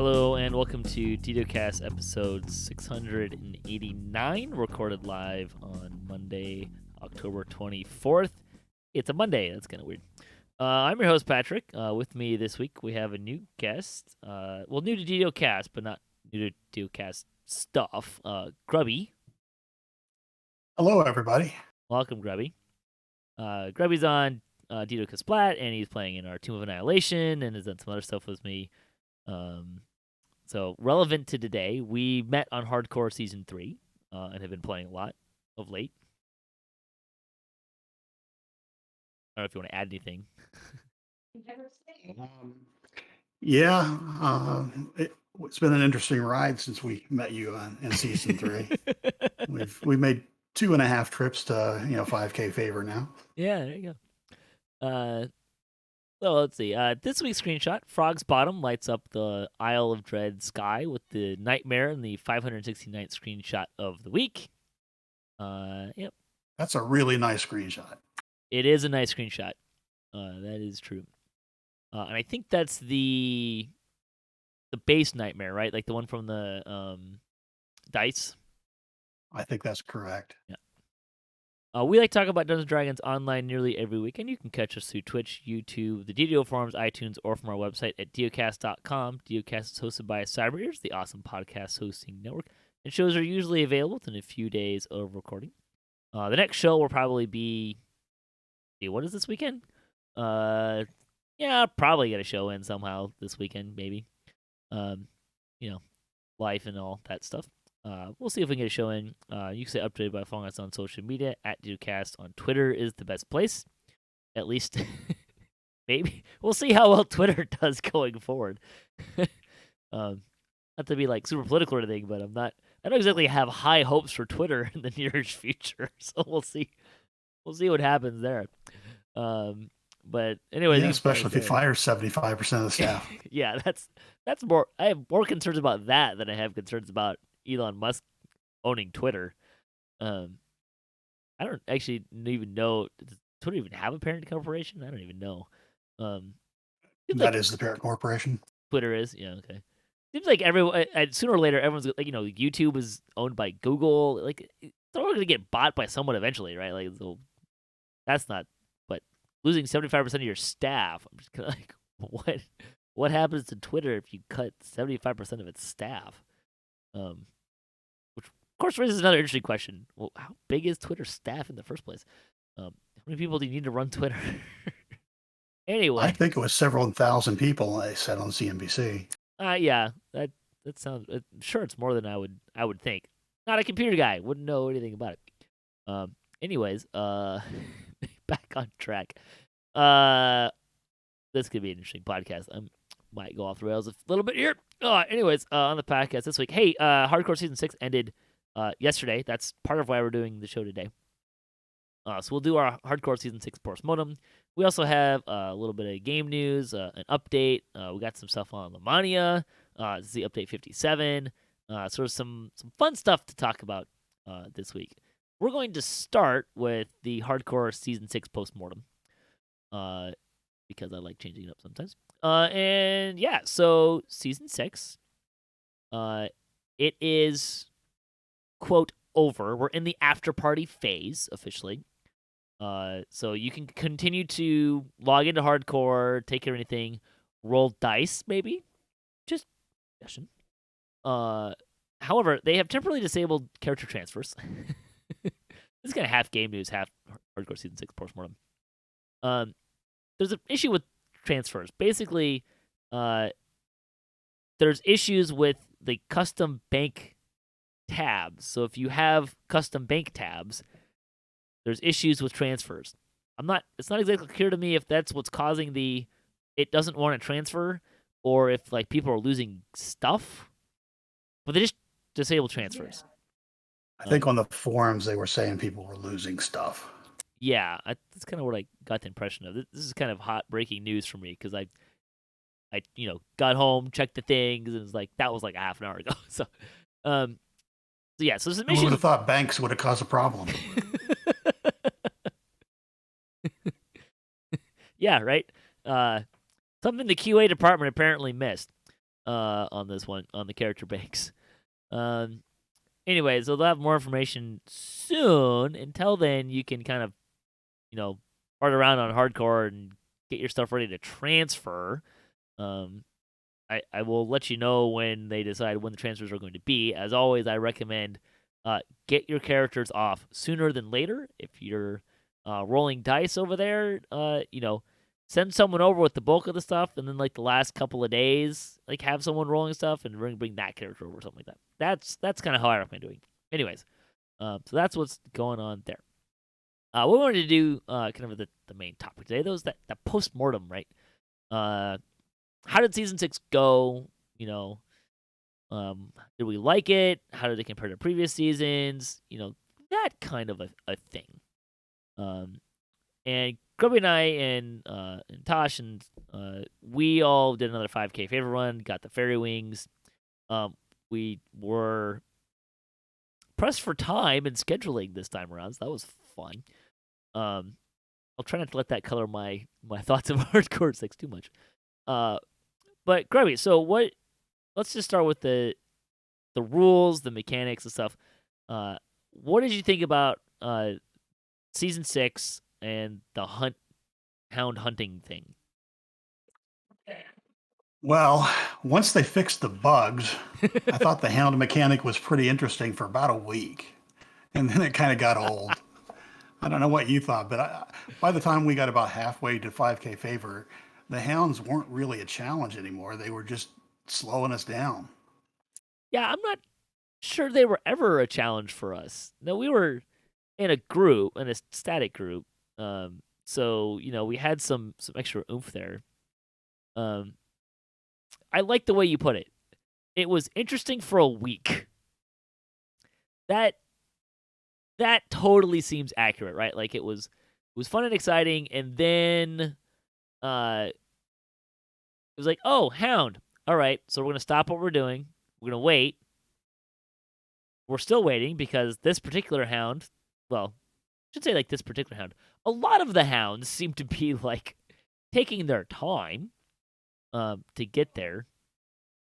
Hello and welcome to DDOCast episode 689, recorded live on Monday, October 24th. It's a Monday, that's kind of weird. I'm your host, Patrick. With me this week, we have a new guest. New to DDOCast, but not new to DDOCast stuff. Grubbby. Hello, everybody. Welcome, Grubbby. Grubby's on DDOCast Splat, and he's playing in our Tomb of Annihilation, and has done some other stuff with me. So relevant to today, we met on Hardcore Season 3 and have been playing a lot of late. I don't know if you want to add anything. It's been an interesting ride since we met you in Season 3. we made 2.5 trips to 5K favor now. Yeah, there you go. So let's see. This week's screenshot: Frog's Bottom lights up the Isle of Dread sky with the Nightmare and the 569th screenshot of the week. Yep. That's a really nice screenshot. It is a nice screenshot. That is true. And I think that's the base Nightmare, right? Like the one from the dice. I think that's correct. Yeah. We like to talk about Dungeons & Dragons online nearly every week, and you can catch us through Twitch, YouTube, the DDO forums, iTunes, or from our website at DDOcast.com. DDOcast is hosted by CyberEars, the awesome podcast hosting network, and shows are usually available within a few days of recording. The next show will probably be... what is this weekend? I'll probably get a show in somehow this weekend, maybe. Life and all that stuff. We'll see if we can get a show in. You can stay updated by following us on social media at DDOcast on Twitter is the best place. At least, maybe. We'll see how well Twitter does going forward. Not to be like super political or anything, but I don't exactly have high hopes for Twitter in the nearest future. So we'll see. We'll see what happens there. But anyway, especially if you fire 75% of the staff. Yeah, that's more. I have more concerns about that than I have concerns about Elon Musk owning Twitter. I don't actually even know. Does Twitter even have a parent corporation? I don't even know. That is the parent corporation. Twitter is, yeah, okay. Seems like everyone, sooner or later, everyone's like, YouTube is owned by Google. Like, it's all going to get bought by someone eventually, right? Like, so that's not. But losing 75% of your staff, I'm just kind of like, what happens to Twitter if you cut 75% of its staff? Which of course raises another interesting question. Well, how big is Twitter's staff in the first place? How many people do you need to run Twitter? Anyway, I think it was several thousand people. They said on CNBC. Yeah, that sounds. Sure, it's more than I would think. Not a computer guy, wouldn't know anything about it. Anyways, back on track. This could be an interesting podcast. Might go off the rails a little bit here. Anyways, on the podcast this week. Hey, Hardcore Season 6 ended yesterday. That's part of why we're doing the show today. So we'll do our Hardcore Season 6 Mortem. We also have a little bit of game news, an update. We got some stuff on Lamania. This is the update 57. Sort of some fun stuff to talk about this week. We're going to start with the Hardcore Season 6 Postmortem. Because I like changing it up sometimes. So Season 6, it is, quote, over. We're in the after-party phase, officially. So you can continue to log into Hardcore, take care of anything, roll dice, maybe. Just suggestion. However, they have temporarily disabled character transfers. This is kind of half game news, half Hardcore Season 6 Postmortem. There's an issue with transfers. Basically, there's issues with the custom bank tabs. So if you have custom bank tabs, there's issues with transfers. It's not exactly clear to me if that's what's causing it doesn't want to transfer, or if like people are losing stuff. But they just disable transfers. I think on the forums they were saying people were losing stuff. Yeah, that's kind of what I got the impression of. This is kind of hot breaking news for me because I got home, checked the things, and it was like that was like half an hour ago. So some issues. Who would have thought banks would have caused a problem? Yeah, right. Something the QA department apparently missed. on this one on the character banks. Um, anyway, so they'll have more information soon. Until then, you can kind of fart around on hardcore and get your stuff ready to transfer. Um, I will let you know when they decide when the transfers are going to be. As always, I recommend get your characters off sooner than later. If you're rolling dice over there, send someone over with the bulk of the stuff, and then like the last couple of days, like have someone rolling stuff and bring that character over or something like that. That's kind of how I recommend doing. Anyways, so that's what's going on there. What we wanted to do, kind of the main topic today, though, is that post mortem, right? How did season 6 go? Did we like it? How did it compare to previous seasons? That kind of a thing. And Grubbby and I and Tosh and we all did another 5K favor run. Got the fairy wings. We were pressed for time and scheduling this time around, so that was fun. I'll try not to let that color my thoughts of hardcore 6 too much. But Grubbby, so what? Let's just start with the rules, the mechanics, and stuff. What did you think about season 6 and the hound hunting thing? Well, once they fixed the bugs, I thought the hound mechanic was pretty interesting for about a week, and then it kind of got old. I don't know what you thought, but by the time we got about halfway to 5K favor, the hounds weren't really a challenge anymore. They were just slowing us down. Yeah, I'm not sure they were ever a challenge for us. No, we were in a static group. So we had some extra oomph there. I like the way you put it. It was interesting for a week. That totally seems accurate, right? Like it was fun and exciting, and then it was like, oh, hound. All right, so we're gonna stop what we're doing. We're gonna wait. We're still waiting because this particular hound, well, I should say like this particular hound. A lot of the hounds seem to be like taking their time to get there.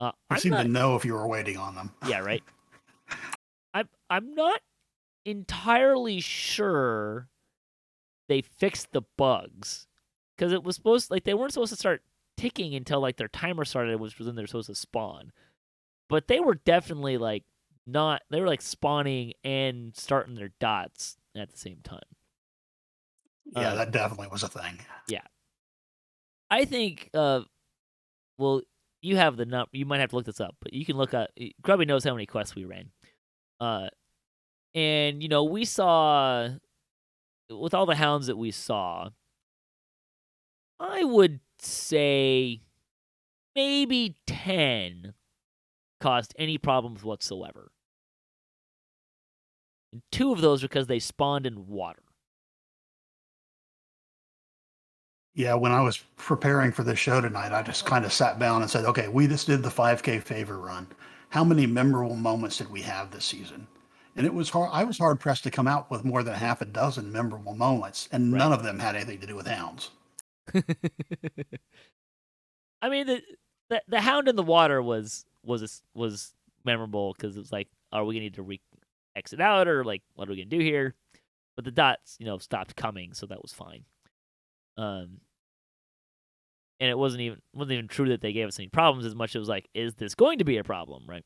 They seemed to know if you were waiting on them. Yeah, right. I'm not entirely sure they fixed the bugs because it was supposed they weren't supposed to start ticking until like their timer started, which was when they're supposed to spawn. But they were definitely like not. They were like spawning and starting their dots at the same time. Yeah, that definitely was a thing. Yeah, I think. Well, you have the number. You might have to look this up, but you can look up. Grubby knows how many quests we ran. And we saw with all the hounds that we saw, I would say maybe 10 caused any problems whatsoever. And 2 of those because they spawned in water. Yeah, when I was preparing for this show tonight, I just kind of sat down and said, okay, we just did the 5K favor run. How many memorable moments did we have this season? And it was hard. I was hard pressed to come out with more than half a dozen memorable moments, and none of them had anything to do with hounds. I mean, the hound in the water was memorable because it was like, are we gonna need to exit out or like what are we gonna do here? But the dots, stopped coming, so that was fine. And it wasn't even true that they gave us any problems as much as it was like, is this going to be a problem, right?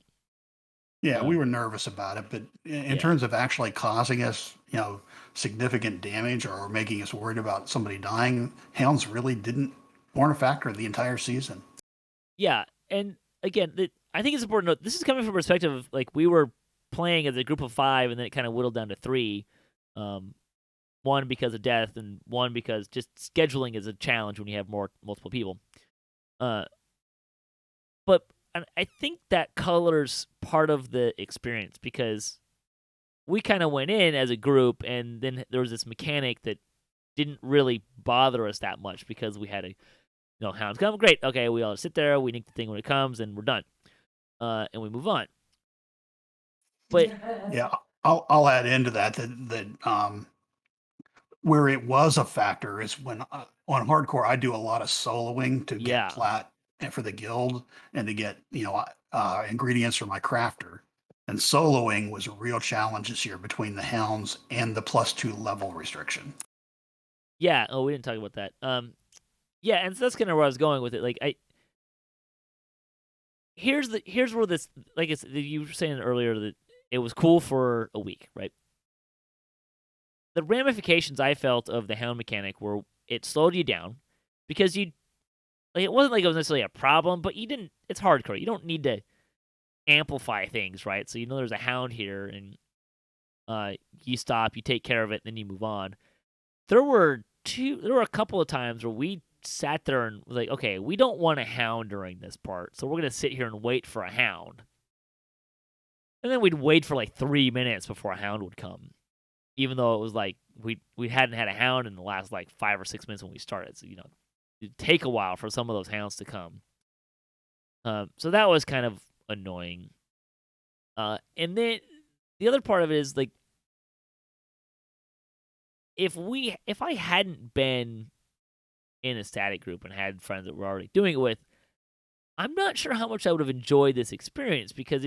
Yeah, we were nervous about it, but in terms of actually causing us, significant damage or making us worried about somebody dying, hounds really weren't a factor the entire season. Yeah, and again, I think it's important to note this is coming from a perspective of like we were playing as a group of 5, and then it kind of whittled down to 3. One because of death, and one because just scheduling is a challenge when you have multiple people. But I think that colors part of the experience because we kind of went in as a group, and then there was this mechanic that didn't really bother us that much because we had hounds come. Great, okay, we all sit there, we nick the thing when it comes, and we're done, and we move on. But yeah, I'll add into that where it was a factor is when on hardcore I do a lot of soloing to get plat and for the guild and to get, ingredients for my crafter. And soloing was a real challenge this year between the hounds and the +2 level restriction. Yeah. Oh, we didn't talk about that. Yeah, and so that's kind of where I was going with it. Like, here's where this, like you were saying earlier, that it was cool for a week, right? The ramifications I felt of the hound mechanic were it slowed you down because it wasn't like it was necessarily a problem, but you didn't. It's hardcore. You don't need to amplify things, right? So there's a hound here, and you stop, you take care of it, and then you move on. There were a couple of times where we sat there and was like, okay, we don't want a hound during this part, so we're gonna sit here and wait for a hound. And then we'd wait for like 3 minutes before a hound would come, even though it was like we hadn't had a hound in the last like 5 or 6 minutes when we started. So it'd take a while for some of those hounds to come. So that was kind of annoying. And then the other part of it is like, if I hadn't been in a static group and had friends that were already doing it with, I'm not sure how much I would have enjoyed this experience, because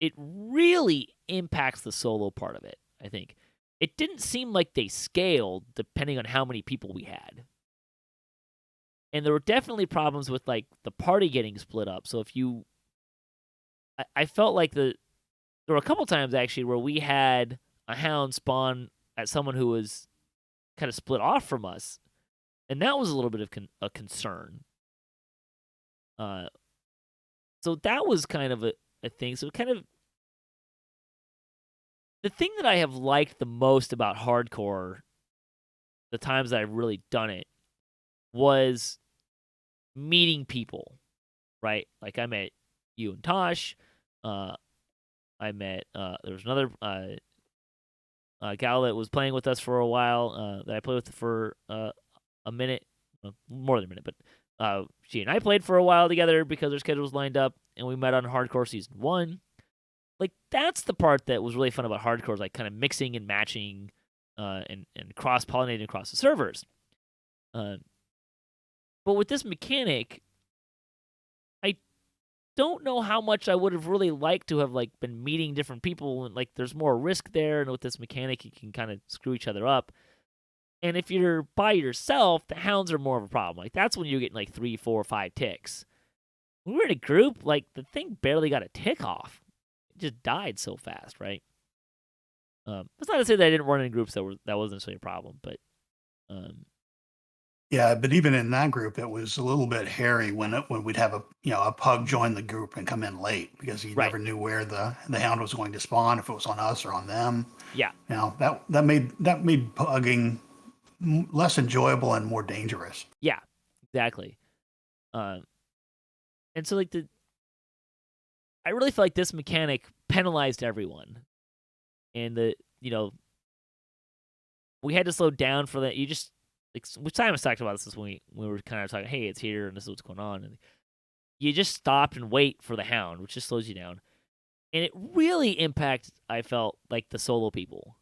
it really impacts the solo part of it, I think. It didn't seem like they scaled depending on how many people we had. And there were definitely problems with like the party getting split up. So I felt like there were a couple times actually where we had a hound spawn at someone who was kind of split off from us, and that was a little bit of a concern. So that was kind of a thing. So kind of the thing that I have liked the most about hardcore, the times that I've really done it, was meeting people, right? Like I met you and Tosh. I met there was another gal that was playing with us for a while that I played with for a minute, more than a minute, but she and I played for a while together because our schedules lined up, and we met on Hardcore Season 1. Like, that's the part that was really fun about Hardcore, is like kind of mixing and matching and cross-pollinating across the servers. But with this mechanic, I don't know how much I would have really liked to have like been meeting different people, and like there's more risk there, and with this mechanic you can kind of screw each other up. And if you're by yourself, the hounds are more of a problem. Like, that's when you're getting like 3, 4, 5 ticks. When we were in a group, like the thing barely got a tick off. It just died so fast, right? That's not to say that I didn't run in groups that wasn't necessarily a problem, but Yeah, but even in that group, it was a little bit hairy when we'd have a pug join the group and come in late, because you right. never knew where the hound was going to spawn, if it was on us or on them. Yeah. That made pugging less enjoyable and more dangerous. Yeah, exactly. And so like I really feel like this mechanic penalized everyone, and we had to slow down for that. You just like, which time was talked about this when we were kind of talking, hey, it's here and this is what's going on, and you just stopped and wait for the hound, which just slows you down, and it really impacts, I felt, like the solo people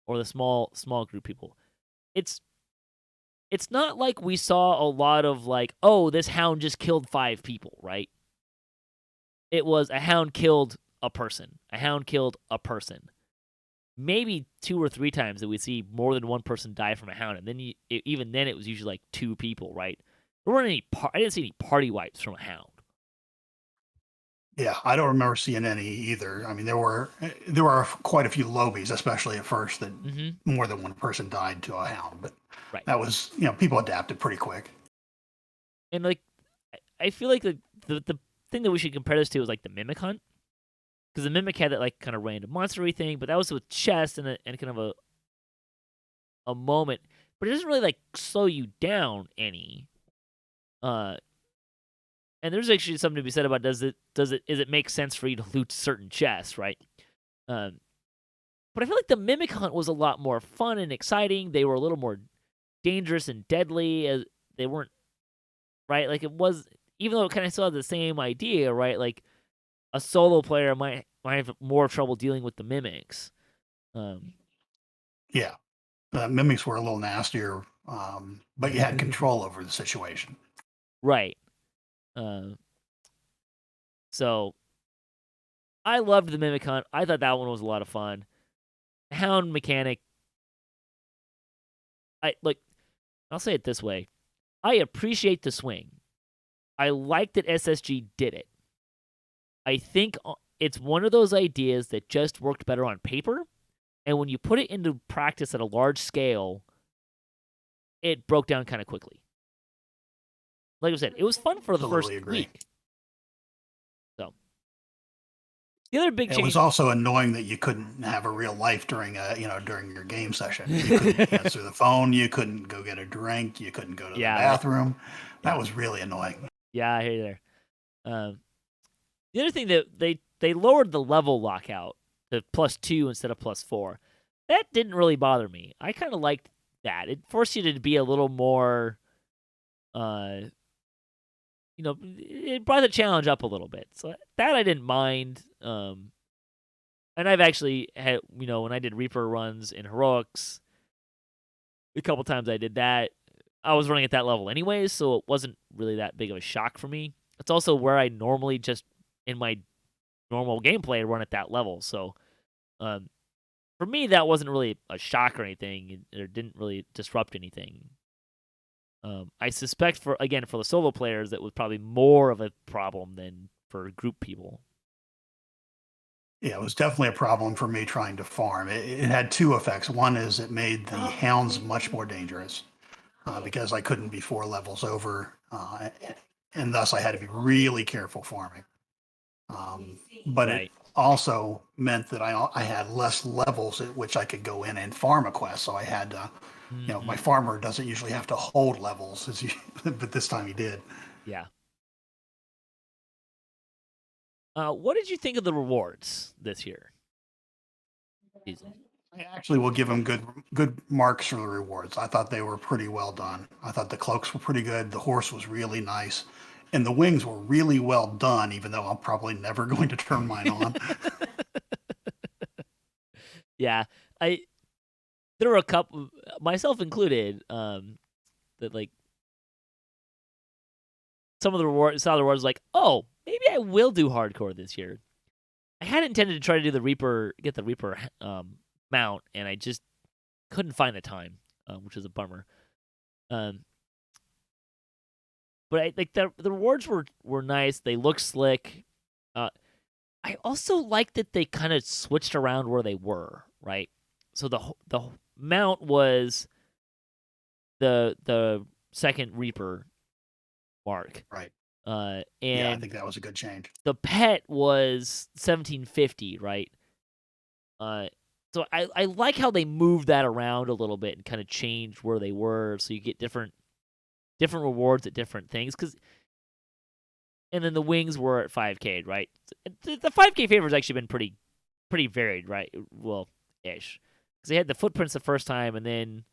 or the small group people. It's not like we saw a lot of like, oh, this hound just killed 5 people, right? It was a hound killed a person. A hound killed a person. Maybe 2 or 3 times that we see more than one person die from a hound, and then even then it was usually like 2 people, right? There weren't any. I didn't see any party wipes from a hound. Yeah, I don't remember seeing any either. I mean, there were quite a few lobies, especially at first, that more than one person died to a hound. But right. That was, people adapted pretty quick. And like, I feel like the thing that we should compare this to is like the Mimic Hunt, because the Mimic had that like kind of random monstery thing, but that was with chest and kind of a moment, but it doesn't really like slow you down any. And there's actually something to be said about does it make sense for you to loot certain chests, right? But I feel like the Mimic Hunt was a lot more fun and exciting. They were a little more dangerous and deadly, as they weren't, right? Like, it was, even though it kind of still had the same idea, right? Like, a solo player might have more trouble dealing with the mimics. Yeah, the mimics were a little nastier, but you had control over the situation. Right. So I loved the Mimic Hunt. I thought that one was a lot of fun. Hound mechanic. I'll say it this way. I appreciate the swing. I like that SSG did it. I think it's one of those ideas that just worked better on paper, and when you put it into practice at a large scale, it broke down kind of quickly. Like I said, it was fun for the first week. So the other big change. It was also annoying that you couldn't have a real life during your game session. You couldn't answer the phone. You couldn't go get a drink. You couldn't go to the bathroom. That was really annoying. Yeah, I hear you there. The other thing that they lowered the level lockout to +2 instead of +4. That didn't really bother me. I kind of liked that. It forced you to be a little more, it brought the challenge up a little bit. So that I didn't mind. And I've actually had, when I did Reaper runs in Heroics, a couple times I did that. I was running at that level anyways, so it wasn't really that big of a shock for me. It's also where I normally just, in my normal gameplay, run at that level. So for me, that wasn't really a shock or anything. It didn't really disrupt anything. I suspect for the solo players, that was probably more of a problem than for group people. Yeah, it was definitely a problem for me trying to farm. It had two effects. One is it made the hounds much more dangerous because I couldn't be 4 levels over, and thus I had to be really careful farming. But it also meant that I had less levels at which I could go in and farm a quest. So I had to, my farmer doesn't usually have to hold levels, but this time he did. Yeah. What did you think of the rewards this year? I actually will give them good marks for the rewards. I thought they were pretty well done. I thought the cloaks were pretty good. The horse was really nice. And the wings were really well done, even though I'm probably never going to turn mine on. Yeah. There were a couple, myself included, that like some of the rewards, like, oh, maybe I will do hardcore this year. I had intended to try to do get the Reaper mount, and I just couldn't find the time, which is a bummer. But the rewards were nice. They looked slick. I also liked that they kind of switched around where they were, right? So the mount was the second Reaper mark. Right. And yeah, I think that was a good change. The pet was 1750, right? So I like how they moved that around a little bit and kind of changed where they were, so you get different rewards at different things. And then the wings were at 5K, right? The 5K favor has actually been pretty varied, right? Well, ish, because they had the footprints the first time, and then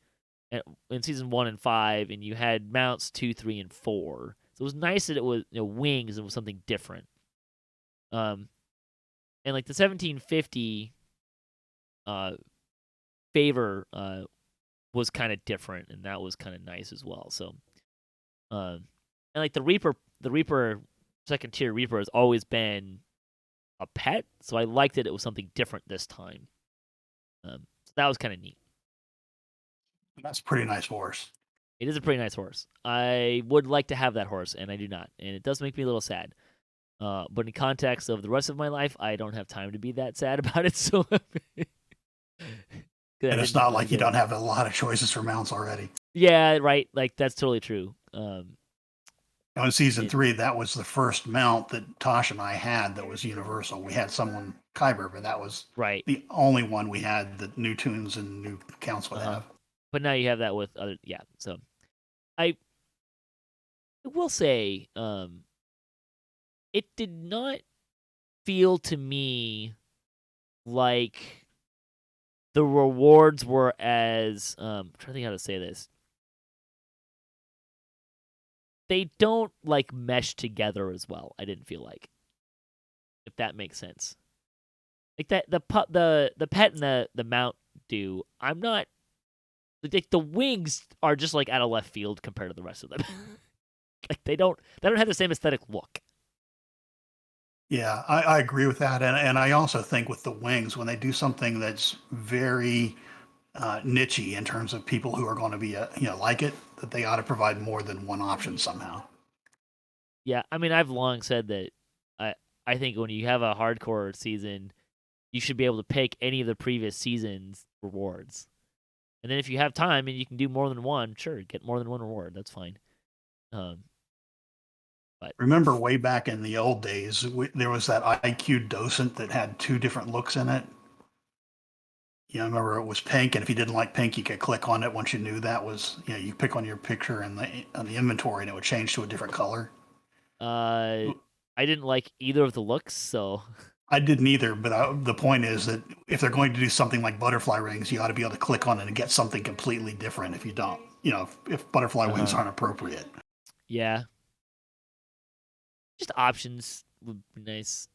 in season 1 and 5, and you had mounts 2, 3, and 4. So it was nice that it was wings and it was something different. And like the 1750 favor was kind of different, and that was kind of nice as well. So, and like the Reaper second tier Reaper has always been a pet, so I liked that it was something different this time. So that was kind of neat. That's a pretty nice horse. It is a pretty nice horse. I would like to have that horse, and I do not, and it does make me a little sad. But in context of the rest of my life, I don't have time to be that sad about it. So, and it's not like you don't have a lot of choices for mounts already. Yeah, right. Like that's totally true. In season 3, that was the first mount that Tosh and I had that was universal. We had someone Kyber, but that was the only one we had that new tunes and new counts would have. But now you have that with other, So I will say, it did not feel to me like the rewards were as I'm trying to think how to say this. They don't like mesh together as well. I didn't feel like, if that makes sense. Like that the pet and the mount do. I'm not like the wings are just like out of left field compared to the rest of them. Like they don't have the same aesthetic look. Yeah, I agree with that, and I also think with the wings, when they do something that's very nichey in terms of people who are going to be like it, that they ought to provide more than one option somehow. Yeah, I mean, I've long said that I think when you have a hardcore season, you should be able to pick any of the previous season's rewards. And then if you have time and you can do more than one, sure, get more than one reward. That's fine. Um, but Remember way back in the old days, there was that IQ docent that had two different looks in it. Remember it was pink, and if you didn't like pink, you could click on it. Once you knew that was, you pick on your picture and on the inventory, and it would change to a different color. I didn't like either of the looks, so I didn't either, but the point is that if they're going to do something like butterfly rings, you ought to be able to click on it and get something completely different if you don't, if butterfly wings aren't appropriate. Yeah. Just options would be nice,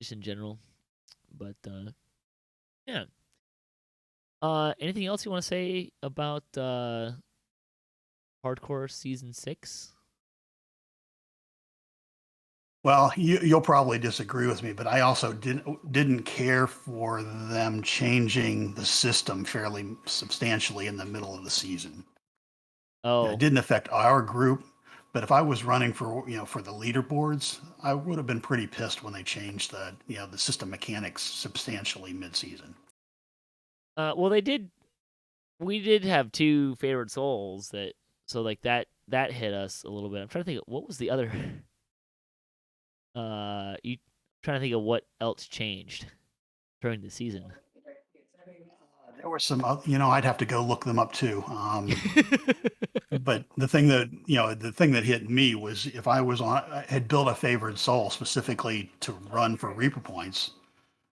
just in general. But, yeah. Anything else you want to say about Hardcore Season 6? Well, you'll probably disagree with me, but I also didn't care for them changing the system fairly substantially in the middle of the season. Oh. It didn't affect our group, but if I was running for for the leaderboards, I would have been pretty pissed when they changed the system mechanics substantially mid-season. Well, they did. We did have two favorite souls so like that hit us a little bit. I'm trying to think. What was the other? You trying to think of what else changed during the season? There were some, I'd have to go look them up too. But the thing that hit me was if I had built a favored soul specifically to run for Reaper points,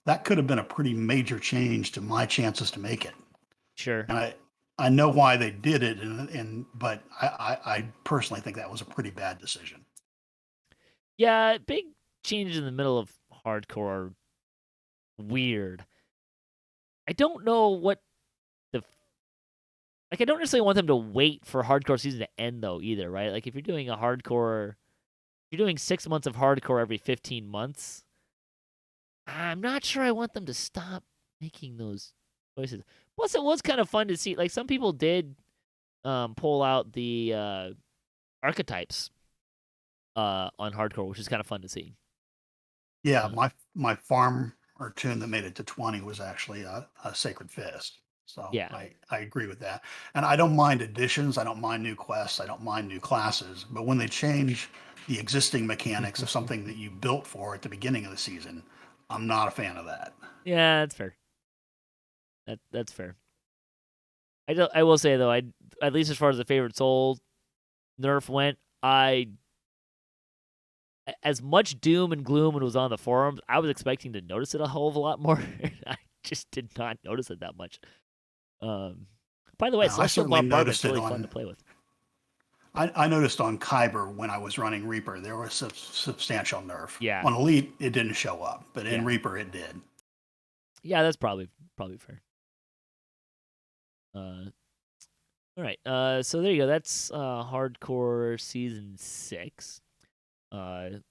that could have been a pretty major change to my chances to make it. Sure. And I know why they did it, but I personally think that was a pretty bad decision. Yeah, big changes in the middle of hardcore. Weird. I don't know what I don't necessarily want them to wait for hardcore season to end though either, right? Like if you're doing 6 months of hardcore every 15 months, I'm not sure I want them to stop making those choices. Plus, it was kind of fun to see. Like some people did pull out the archetypes on hardcore, which is kind of fun to see. Yeah, my farm or tune that made it to 20 was actually a Sacred Fist. So yeah. I agree with that. And I don't mind additions. I don't mind new quests. I don't mind new classes. But when they change the existing mechanics of something that you built for at the beginning of the season, I'm not a fan of that. Yeah, that's fair. That's fair. I will say though, at least as far as the favorite soul nerf went, as much doom and gloom when it was on the forums, I was expecting to notice it a whole of a lot more. I just did not notice it that much. By the way, Celestial Bombardment's really fun to play with. I noticed on Kyber when I was running Reaper, there was a substantial nerf. Yeah. On Elite, it didn't show up, but in Reaper, it did. Yeah, that's probably fair. All right. So there you go. That's Hardcore Season 6. Fun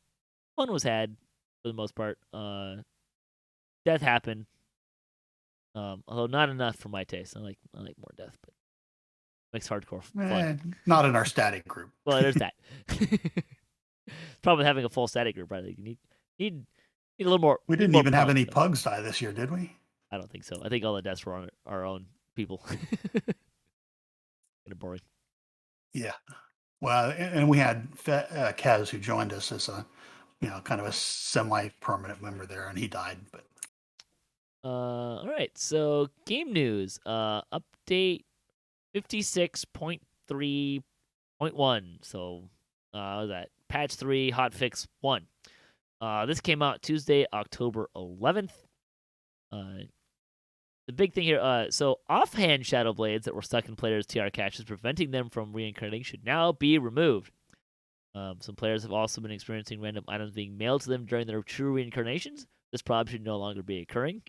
was had for the most part. Death happened. Although not enough for my taste. I like more death, but makes hardcore fun. Not in our static group. Well, there's that. Probably having a full static group, right? Like you need a little more. We didn't even have any pugs die this year, did we? I don't think so. I think all the deaths were on our own people. Kind of boring. Yeah. Well, and we had Kaz who joined us as a, kind of a semi-permanent member there, and he died. But all right. So game news. Update 56.3.1. So what was that? Patch 3, hotfix 1. This came out Tuesday, October 11th. The big thing here, so offhand shadow blades that were stuck in players' TR caches, preventing them from reincarnating, should now be removed. Some players have also been experiencing random items being mailed to them during their true reincarnations. This problem should no longer be occurring.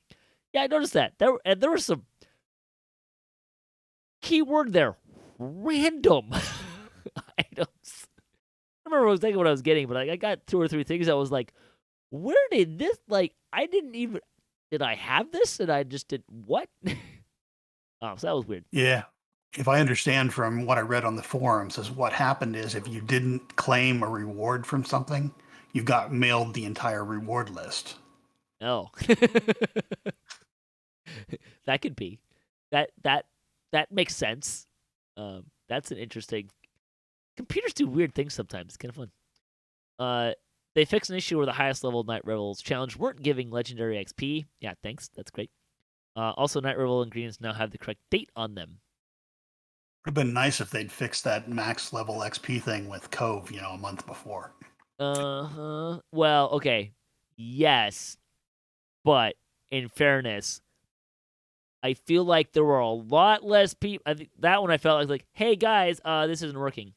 Yeah, I noticed that. There were some keyword there, random items. remember exactly what I was getting, but like I got 2 or 3 things. I was like, where did this? Like, I didn't even. Did I have this? And I just did what? So that was weird. Yeah. If I understand from what I read on the forums, is what happened is if you didn't claim a reward from something, you got mailed the entire reward list. Oh, that could be. That makes sense. That's an interesting. Computers do weird things sometimes. It's kind of fun. They fixed an issue where the highest level Night Revels challenge weren't giving legendary XP. Yeah, thanks. That's great. Also, Night Revel ingredients now have the correct date on them. Would have been nice if they'd fixed that max level XP thing with Cove, a month before. Well, okay. Yes, but in fairness, I feel like there were a lot less people. I think that one I felt like, hey guys, this isn't working.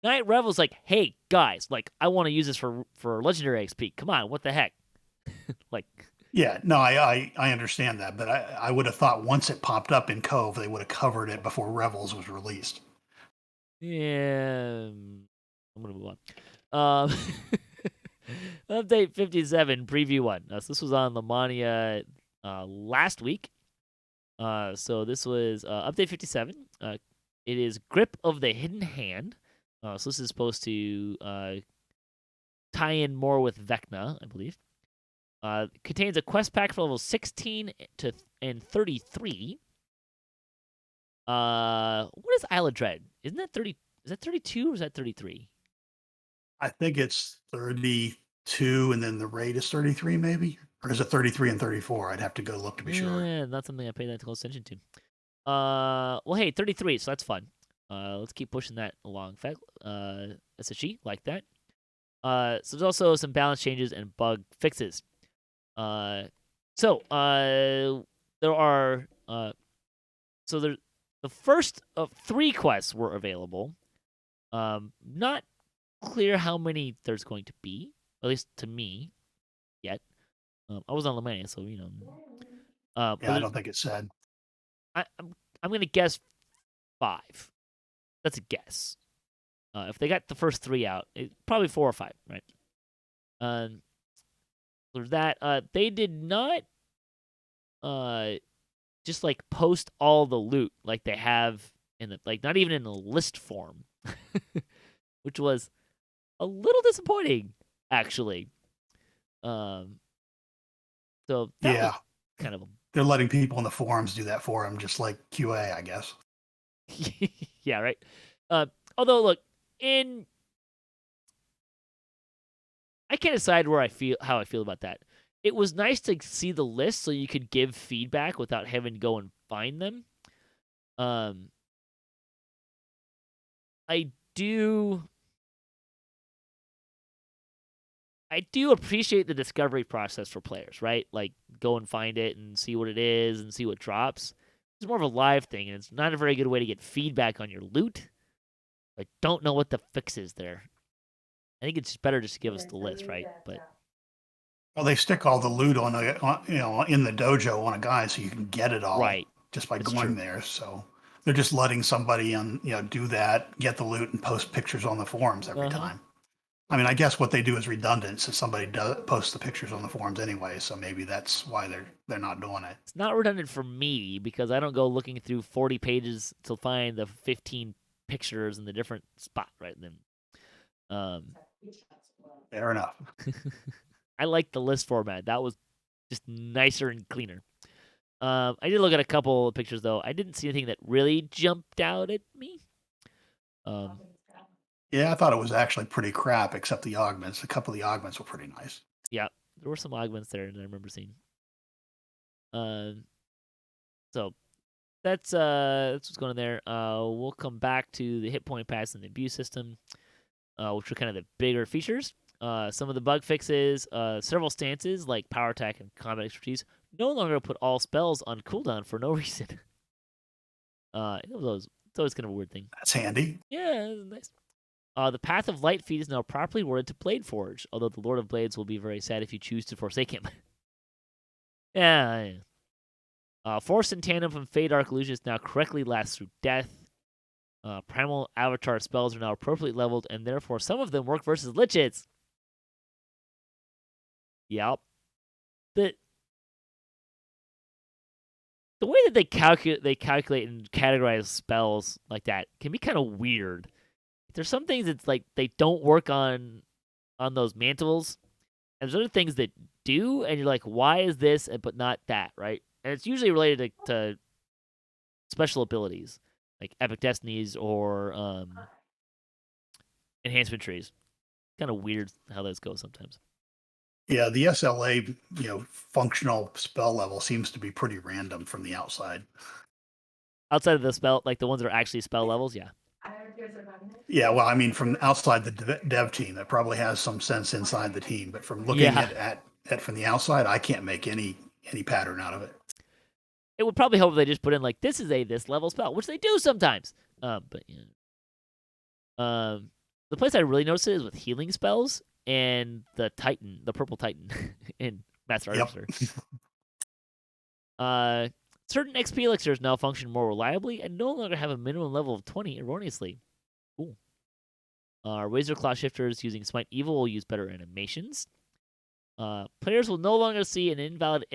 Night Revel's like, hey guys, like I want to use this for legendary XP. Come on, what the heck? Like, yeah, no, I understand that, but I would have thought once it popped up in Cove, they would have covered it before Revels was released. Yeah, I'm gonna move on. Update 57, preview 1. So this was on Lamania last week. So this was update 57. It is Grip of the Hidden Hand. So this is supposed to tie in more with Vecna, I believe. Contains a quest pack for levels 16 and 33. What is Isle of Dread? Isn't that 30? Is that 32 or is that 33? I think it's 32, and then the rate is 33, maybe, or is it 33 and 34? I'd have to go look to be sure. Yeah, not something I paid that close attention to. Well, hey, 33, so that's fun. Let's keep pushing that along. SSG, like that. So there's also some balance changes and bug fixes. There are the first of 3 quests were available. Not clear how many there's going to be, at least to me, yet. I was on Lamania, so yeah, I don't think it said. I'm gonna guess 5. That's a guess. If they got the first 3 out, probably 4 or 5, right? There's that. They did not just like post all the loot like they have in the not even in a list form, which was a little disappointing, actually. So that was kind of they're letting people in the forums do that for them, just like QA, I guess. Yeah, right. Although, look, I can't decide how I feel about that. It was nice to see the list so you could give feedback without having to go and find them. I do appreciate the discovery process for players, right? Like, go and find it and see what it is and see what drops. It's more of a live thing, and it's not a very good way to get feedback on your loot. I don't know what the fix is there. I think it's better just to give us the list, right? But well, they stick all the loot in the dojo on a guy, so you can get it all right. just by That's going true. there. So they're just letting somebody do that, get the loot, and post pictures on the forums every time. I mean, I guess what they do is redundant, so somebody does post the pictures on the forums anyway. So maybe that's why they're not doing it. It's not redundant for me because I don't go looking through 40 pages to find the 15 pictures in the different spot right then. Fair enough. I like the list format. That was just nicer and cleaner. I did look at a couple of pictures though. I didn't see anything that really jumped out at me. Yeah, I thought it was actually pretty crap, except the augments. A couple of the augments were pretty nice. Yeah, there were some augments there that I remember seeing. So that's what's going on there. We'll come back to the hit point pass and the abuse system, which are kind of the bigger features. Some of the bug fixes, several stances like power attack and combat expertise no longer put all spells on cooldown for no reason. It's always kind of a weird thing. That's handy. Yeah, nice. The Path of Light feed is now properly worded to Blade Forge, although the Lord of Blades will be very sad if you choose to forsake him. Yeah. Force and Tandem from Fade Arc Illusions now correctly lasts through death. Primal Avatar spells are now appropriately leveled, and therefore some of them work versus liches. Yep. The way that they calculate and categorize spells like that can be kind of weird. There's some things that's like they don't work on those mantles, and there's other things that do, and you're like, why is this but not that, right? And it's usually related to special abilities, like Epic Destinies or enhancement trees. Kind of weird how those go sometimes. Yeah, the SLA, functional spell level seems to be pretty random from the outside. Outside of the spell, like the ones that are actually spell levels, yeah. Yeah, well, I mean, from outside the dev team, that probably has some sense inside the team, but from looking at from the outside, I can't make any pattern out of it. It would probably help if they just put in like this is a this level spell, which they do sometimes. But yeah. The place I really noticed it is with healing spells and the Titan, the purple Titan in Master Artificer. Certain XP elixirs now function more reliably and no longer have a minimum level of 20 erroneously. Cool. Razor Claw shifters using Smite Evil will use better animations. Players will no longer see an invalid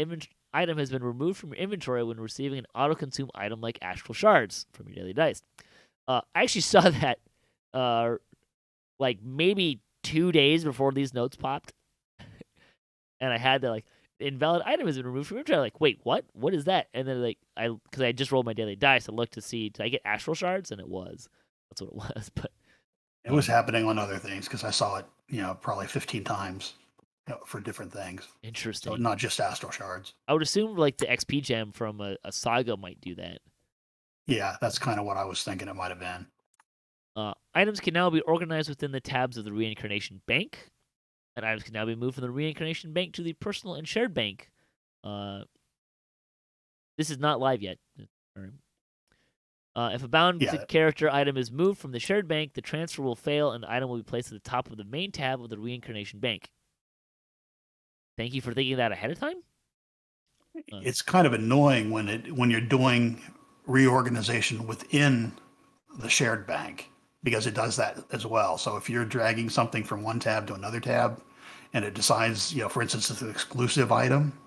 item has been removed from your inventory when receiving an auto-consume item like Astral Shards from your daily dice. I actually saw that like maybe 2 days before these notes popped. And I had to like, invalid item has been removed from your inventory. Like, wait, what? What is that? And then like because I just rolled my daily dice, I looked to see, did I get Astral Shards? And it was. That's what it was. But it was happening on other things because I saw it, probably 15 times for different things. Interesting. So not just Astral Shards. I would assume like the XP gem from a saga might do that. Yeah, that's kind of what I was thinking it might have been. Items can now be organized within the tabs of the Reincarnation Bank, and items can now be moved from the Reincarnation Bank to the Personal and Shared Bank. This is not live yet. If a bound character item is moved from the Shared Bank, the transfer will fail, and the item will be placed at the top of the main tab of the Reincarnation Bank. Thank you for thinking that ahead of time. It's kind of annoying when you're doing reorganization within the shared bank, because it does that as well. So if you're dragging something from one tab to another tab and it decides, for instance, it's an exclusive item,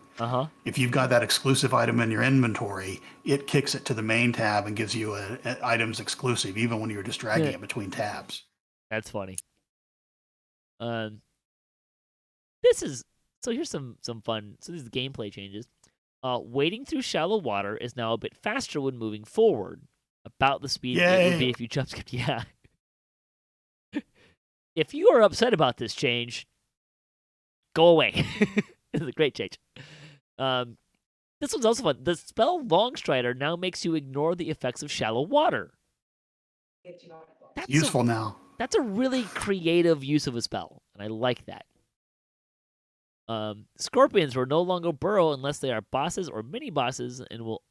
if you've got that exclusive item in your inventory, it kicks it to the main tab and gives you an item's exclusive, even when you're just dragging it between tabs. That's funny. So here's some fun. So these are the gameplay changes. Wading through shallow water is now a bit faster when moving forward. About the speed it would be if you jump skipped. Yeah. If you are upset about this change, go away. This is a great change. This one's also fun. The spell Longstrider now makes you ignore the effects of shallow water. That's useful now. That's a really creative use of a spell, and I like that. Scorpions will no longer burrow unless they are bosses or mini-bosses, and will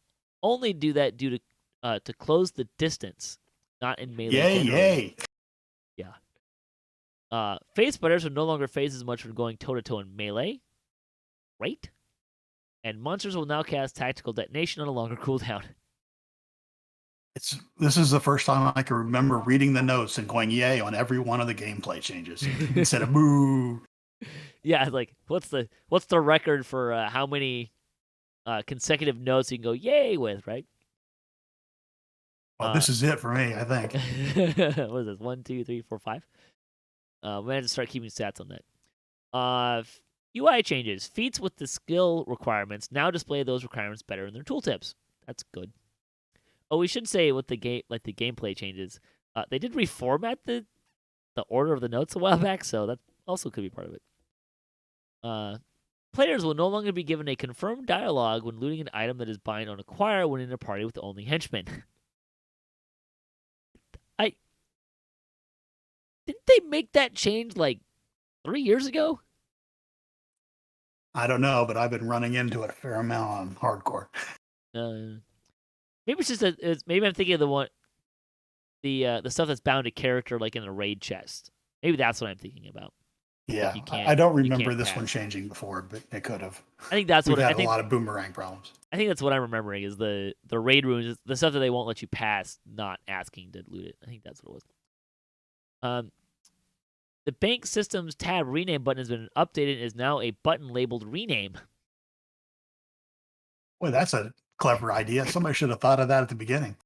only do that due to close the distance, not in melee. Yay! Yeah. Phase spreaders will no longer phase as much when going toe-to-toe in melee. Right? And monsters will now cast Tactical Detonation on a longer cooldown. This is the first time I can remember reading the notes and going yay on every one of the gameplay changes instead of boo. Yeah, like what's the record for how many consecutive notes you can go yay with, right? Well, this is it for me, I think. What is this? 1, 2, 3, 4, 5. We have to start keeping stats on that. UI changes. Feats with the skill requirements now display those requirements better in their tooltips. That's good. Oh, we should say with the gameplay changes, they did reformat the order of the notes a while back, so that also could be part of it. Players will no longer be given a confirmed dialogue when looting an item that is bind on acquire when in a party with only henchmen. Didn't they make that change like 3 years ago? I don't know, but I've been running into it a fair amount on hardcore. Maybe it's just maybe I'm thinking of the stuff that's bound to character like in the raid chest. Maybe that's what I'm thinking about. Yeah, you I don't you remember can't this one pass. changing before, but it could have. I think that's We've what had a lot of boomerang problems. I think that's what I'm remembering is the raid rooms, the stuff that they won't let you pass, not asking to loot it. I think that's what it was. The bank system's tab rename button has been updated and is now a button labeled rename. Boy, that's a clever idea. Somebody should have thought of that at the beginning.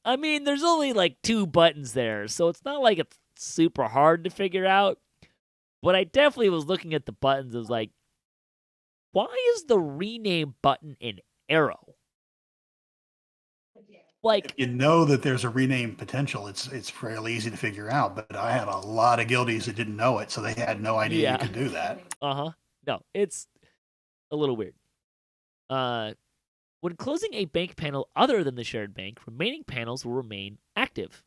I mean, there's only like 2 buttons there, so it's not like it's super hard to figure out. But I definitely was looking at the buttons. I was like, why is the rename button an arrow? Like, If you know that there's a rename potential, it's fairly easy to figure out. But I had a lot of guildies that didn't know it, so they had no idea you yeah, could do that. no, it's a little weird. When closing a bank panel other than the shared bank, remaining panels will remain active.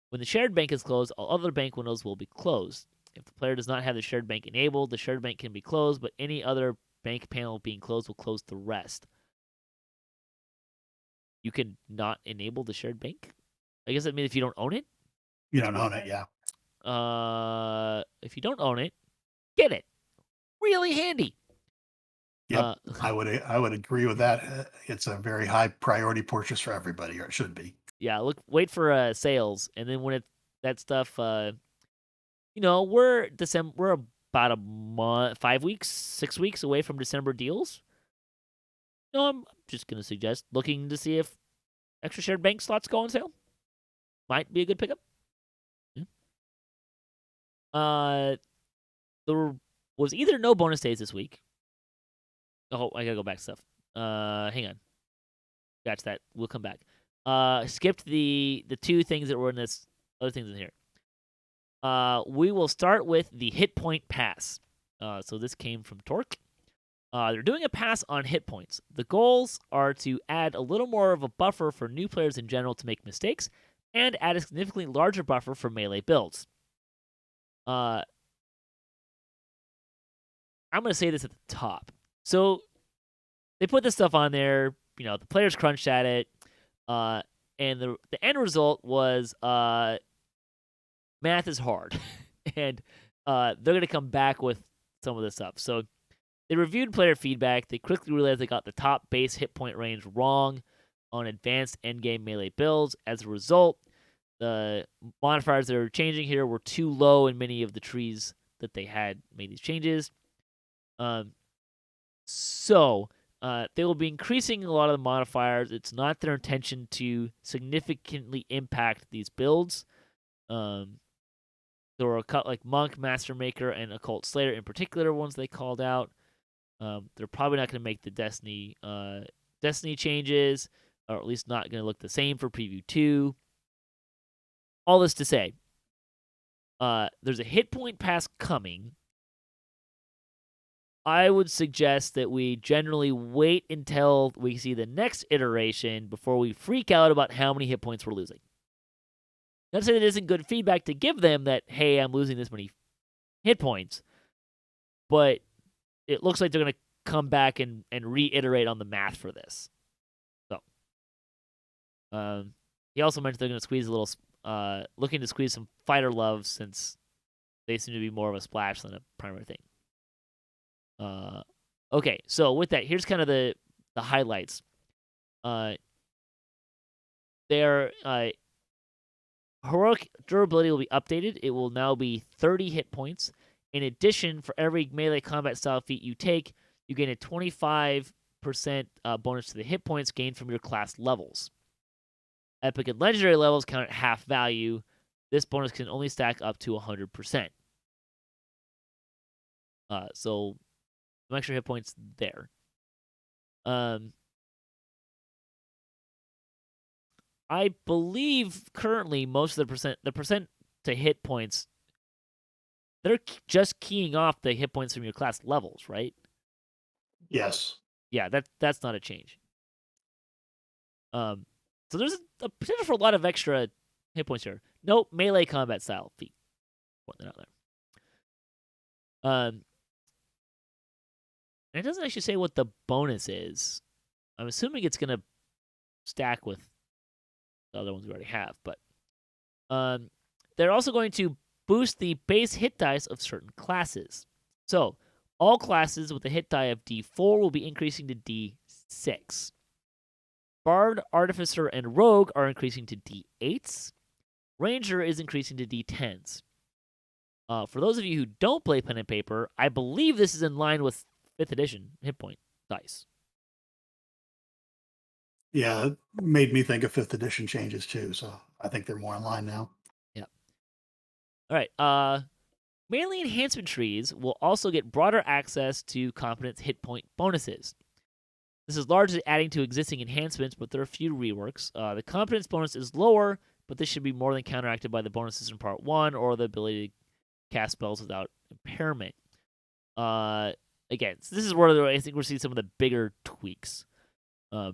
When the shared bank is closed, all other bank windows will be closed. If the player does not have the shared bank enabled, the shared bank can be closed, but any other bank panel being closed will close the rest. You can not enable the shared bank? I guess that means if you don't own it? You don't own it, yeah. If you don't own it, get it. Really handy. Yep, I would agree with that. It's a very high priority purchase for everybody, or it should be. Yeah, wait for sales, and then when that stuff, we're about a month, 5 weeks, 6 weeks away from December deals. No, I'm just gonna suggest looking to see if extra shared bank slots go on sale. Might be a good pickup. Yeah. There was either no bonus days this week. Oh, I gotta go back to stuff. Hang on. Scratch that. We'll come back. Skipped the 2 things that were in this. Other things in here. We will start with the hit point pass. So this came from Torque. They're doing a pass on hit points. The goals are to add a little more of a buffer for new players in general to make mistakes, and add a significantly larger buffer for melee builds. I'm going to say this at the top. So they put this stuff on there. The players crunched at it, and the end result was math is hard, and they're going to come back with some of this stuff. So they reviewed player feedback. They quickly realized they got the top base hit point range wrong on advanced endgame melee builds. As a result, the modifiers that are changing here were too low in many of the trees that they had made these changes. So they will be increasing a lot of the modifiers. It's not their intention to significantly impact these builds. There were a cut like Monk, Master Maker, and Occult Slayer in particular ones they called out. They're probably not going to make the Destiny changes, or at least not going to look the same for Preview 2. All this to say, there's a hit point pass coming. I would suggest that we generally wait until we see the next iteration before we freak out about how many hit points we're losing. Not to say that it isn't good feedback to give them that, hey, I'm losing this many hit points, but it looks like they're going to come back and reiterate on the math for this. So, he also mentioned they're going to squeeze a little, looking to squeeze some fighter love since they seem to be more of a splash than a primary thing. Okay, so with that, here's kind of the highlights. Their heroic durability will be updated. It will now be 30 hit points. In addition, for every melee combat style feat you take, you gain a 25% bonus to the hit points gained from your class levels. Epic and legendary levels count at half value. This bonus can only stack up to 100%. So some extra hit points there. I believe currently most of the percent to hit points, they're just keying off the hit points from your class levels, right? Yes. Yeah, that's not a change. So there's a potential for a lot of extra hit points here. Nope, melee combat style feat. They're not there. And it doesn't actually say what the bonus is. I'm assuming it's going to stack with the other ones we already have, but they're also going to boost the base hit dice of certain classes. So, all classes with a hit die of D4 will be increasing to D6. Bard, Artificer, and Rogue are increasing to D8s. Ranger is increasing to D10s. For those of you who don't play pen and paper, I believe this is in line with 5th edition hit point dice. Yeah, it made me think of 5th edition changes too, so I think they're more in line now. Yep. All right. Mainly enhancement trees will also get broader access to competence hit point bonuses. This is largely adding to existing enhancements, but there are a few reworks. The competence bonus is lower, but this should be more than counteracted by the bonuses in Part 1 or the ability to cast spells without impairment. Again, so this is where I think we're seeing some of the bigger tweaks. So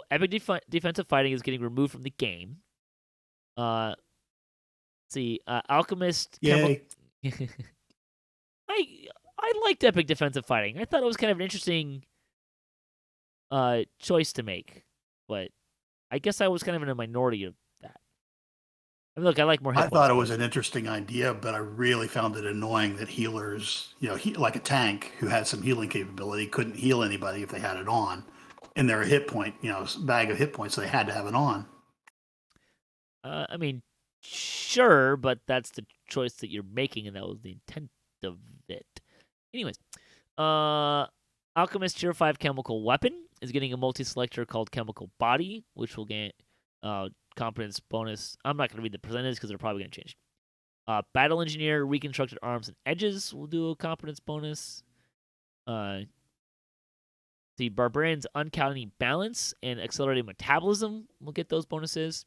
epic defensive fighting is getting removed from the game. Let's see, Alchemist. Yay. I liked epic defensive fighting. I thought it was kind of an interesting choice to make, but I guess I was kind of in a minority of that. I mean, look, I like more hit I points, thought it but- was an interesting idea, but I really found it annoying that healers, like a tank who had some healing capability, couldn't heal anybody if they had it on. And they're a hit point, bag of hit points, so they had to have it on. I mean, sure, but that's the choice that you're making, and that was the intent of it. Anyways, Alchemist Tier 5 Chemical Weapon is getting a multi-selector called Chemical Body, which will get competence bonus. I'm not going to read the percentage because they're probably going to change. Battle Engineer Reconstructed Arms and Edges will do a competence bonus. The Barbarian's Uncanny Balance and Accelerated Metabolism will get those bonuses.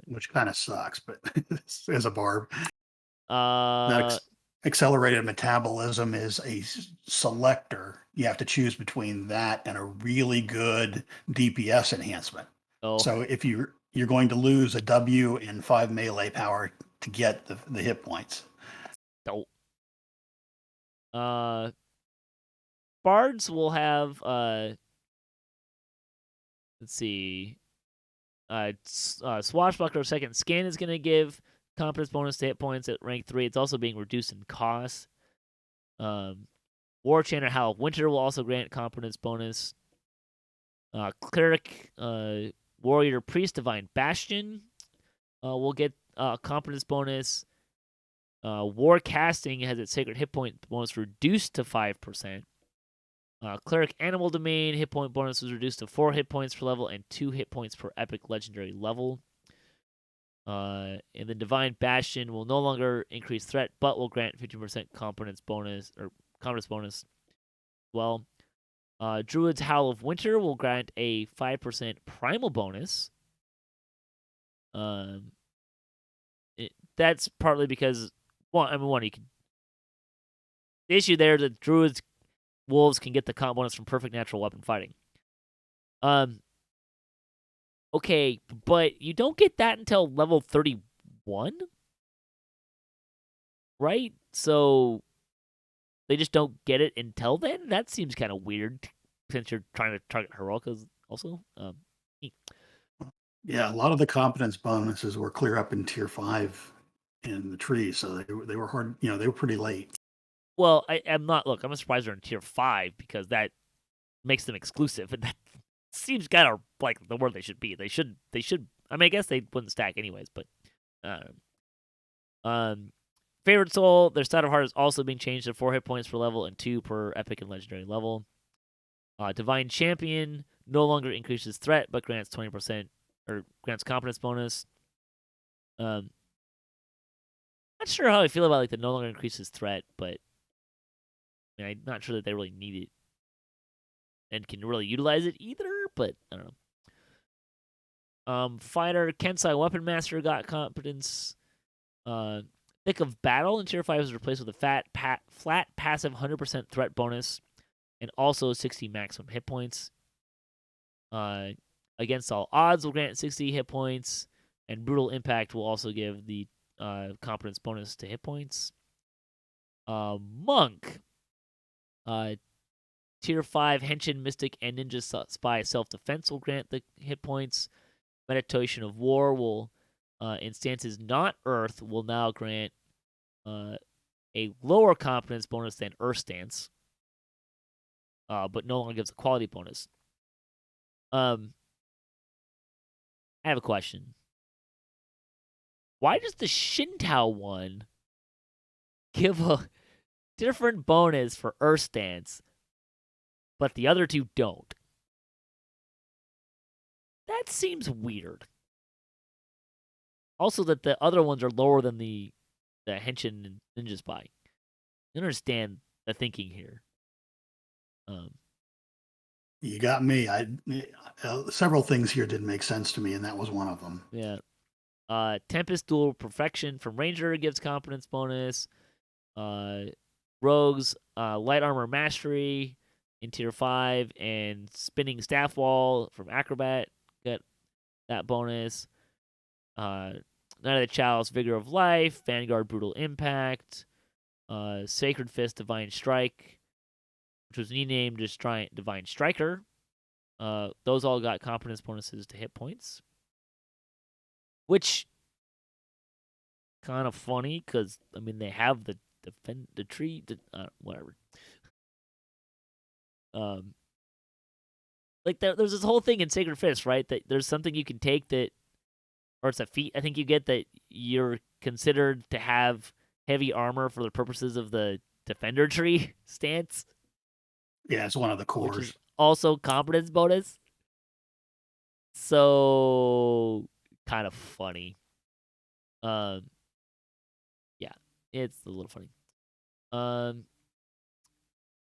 Which kind of sucks, but as a barb. Uh, Accelerated metabolism is a selector. You have to choose between that and a really good DPS enhancement. oh, So if you're going to lose a W and 5 melee power to get the hit points. Bards will have let's see, Swashbuckler Second Skin is going to give competence bonus to hit points at rank 3. It's also being reduced in cost. War Chanter Howl of Winter will also grant competence bonus. Cleric Warrior Priest Divine Bastion will get competence bonus. War Casting has its Sacred Hit Point bonus reduced to 5%. Cleric Animal Domain hit point bonus was reduced to 4 hit points per level and 2 hit points per epic legendary level. And the Divine Bastion will no longer increase threat, but will grant 15% competence bonus. Well, Druid's Howl of Winter will grant a 5% primal bonus. That's partly because you can. The issue there is that Druid's Wolves can get the comp bonus from perfect natural weapon fighting. Okay, but you don't get that until level 31? Right? So they just don't get it until then? That seems kind of weird since you're trying to target Heroicas also. Yeah, a lot of the competence bonuses were clear up in tier 5 in the tree, so they were hard, they were pretty late. Well, I'm surprised they're in tier 5 because that makes them exclusive, and that seems kind of like the word they should be. They should. I mean, I guess they wouldn't stack anyways, but. Favorite Soul, their Stat of Heart is also being changed to 4 hit points per level and 2 per epic and legendary level. Divine Champion no longer increases threat, but grants 20% or grants competence bonus. Not sure how I feel about like the no longer increases threat, but I mean, I'm not sure that they really need it and can really utilize it either, but I don't know. Fighter Kensai Weapon Master got competence. Thick of Battle in Tier 5 is replaced with a flat passive 100% threat bonus and also 60 maximum hit points. Against All Odds will grant 60 hit points, and Brutal Impact will also give the competence bonus to hit points. Monk. Tier 5 Henshin, Mystic, and Ninja Spy Self-Defense will grant the hit points. Meditation of War will, in stances not Earth, will now grant a lower competence bonus than Earth stance, but no longer gives a quality bonus. I have a question. Why does the Shintao one give a different bonus for Earth stance, but the other two don't? That seems weird. Also, that the other ones are lower than the Henshin and Ninja Spy. I understand the thinking here. You got me. Several things here didn't make sense to me, and that was one of them. Yeah. Tempest Dual Perfection from Ranger gives competence bonus. Rogues Light Armor Mastery in Tier 5 and Spinning Staff Wall from Acrobat get that bonus. Knight of the Chalice Vigor of Life, Vanguard Brutal Impact, Sacred Fist Divine Strike, which was renamed as Divine Striker. Those all got competence bonuses to hit points, which kind of funny because I mean they have the tree, whatever. Like there's this whole thing in Sacred Fist, right? That there's something you can take that, or it's a feat I think you get that you're considered to have heavy armor for the purposes of the Defender tree stance. Yeah, it's one of the cores. Which is also competence bonus. So kind of funny. Yeah, it's a little funny.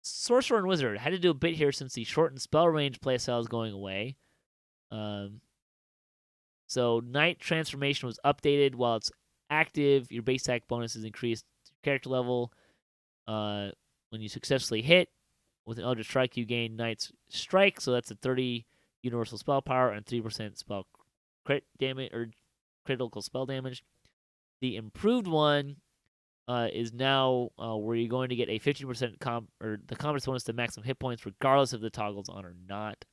Sorcerer and Wizard had to do a bit here since the shortened spell range playstyle is going away. So Knight Transformation was updated. While it's active, your base attack bonus is increased to character level. When you successfully hit with an Eldritch Strike, you gain Knight's Strike, so that's a 30 universal spell power and 3% spell crit damage or critical spell damage. The improved one is now where you're going to get a 50% the competence bonus to maximum hit points, regardless if the toggle's on or not.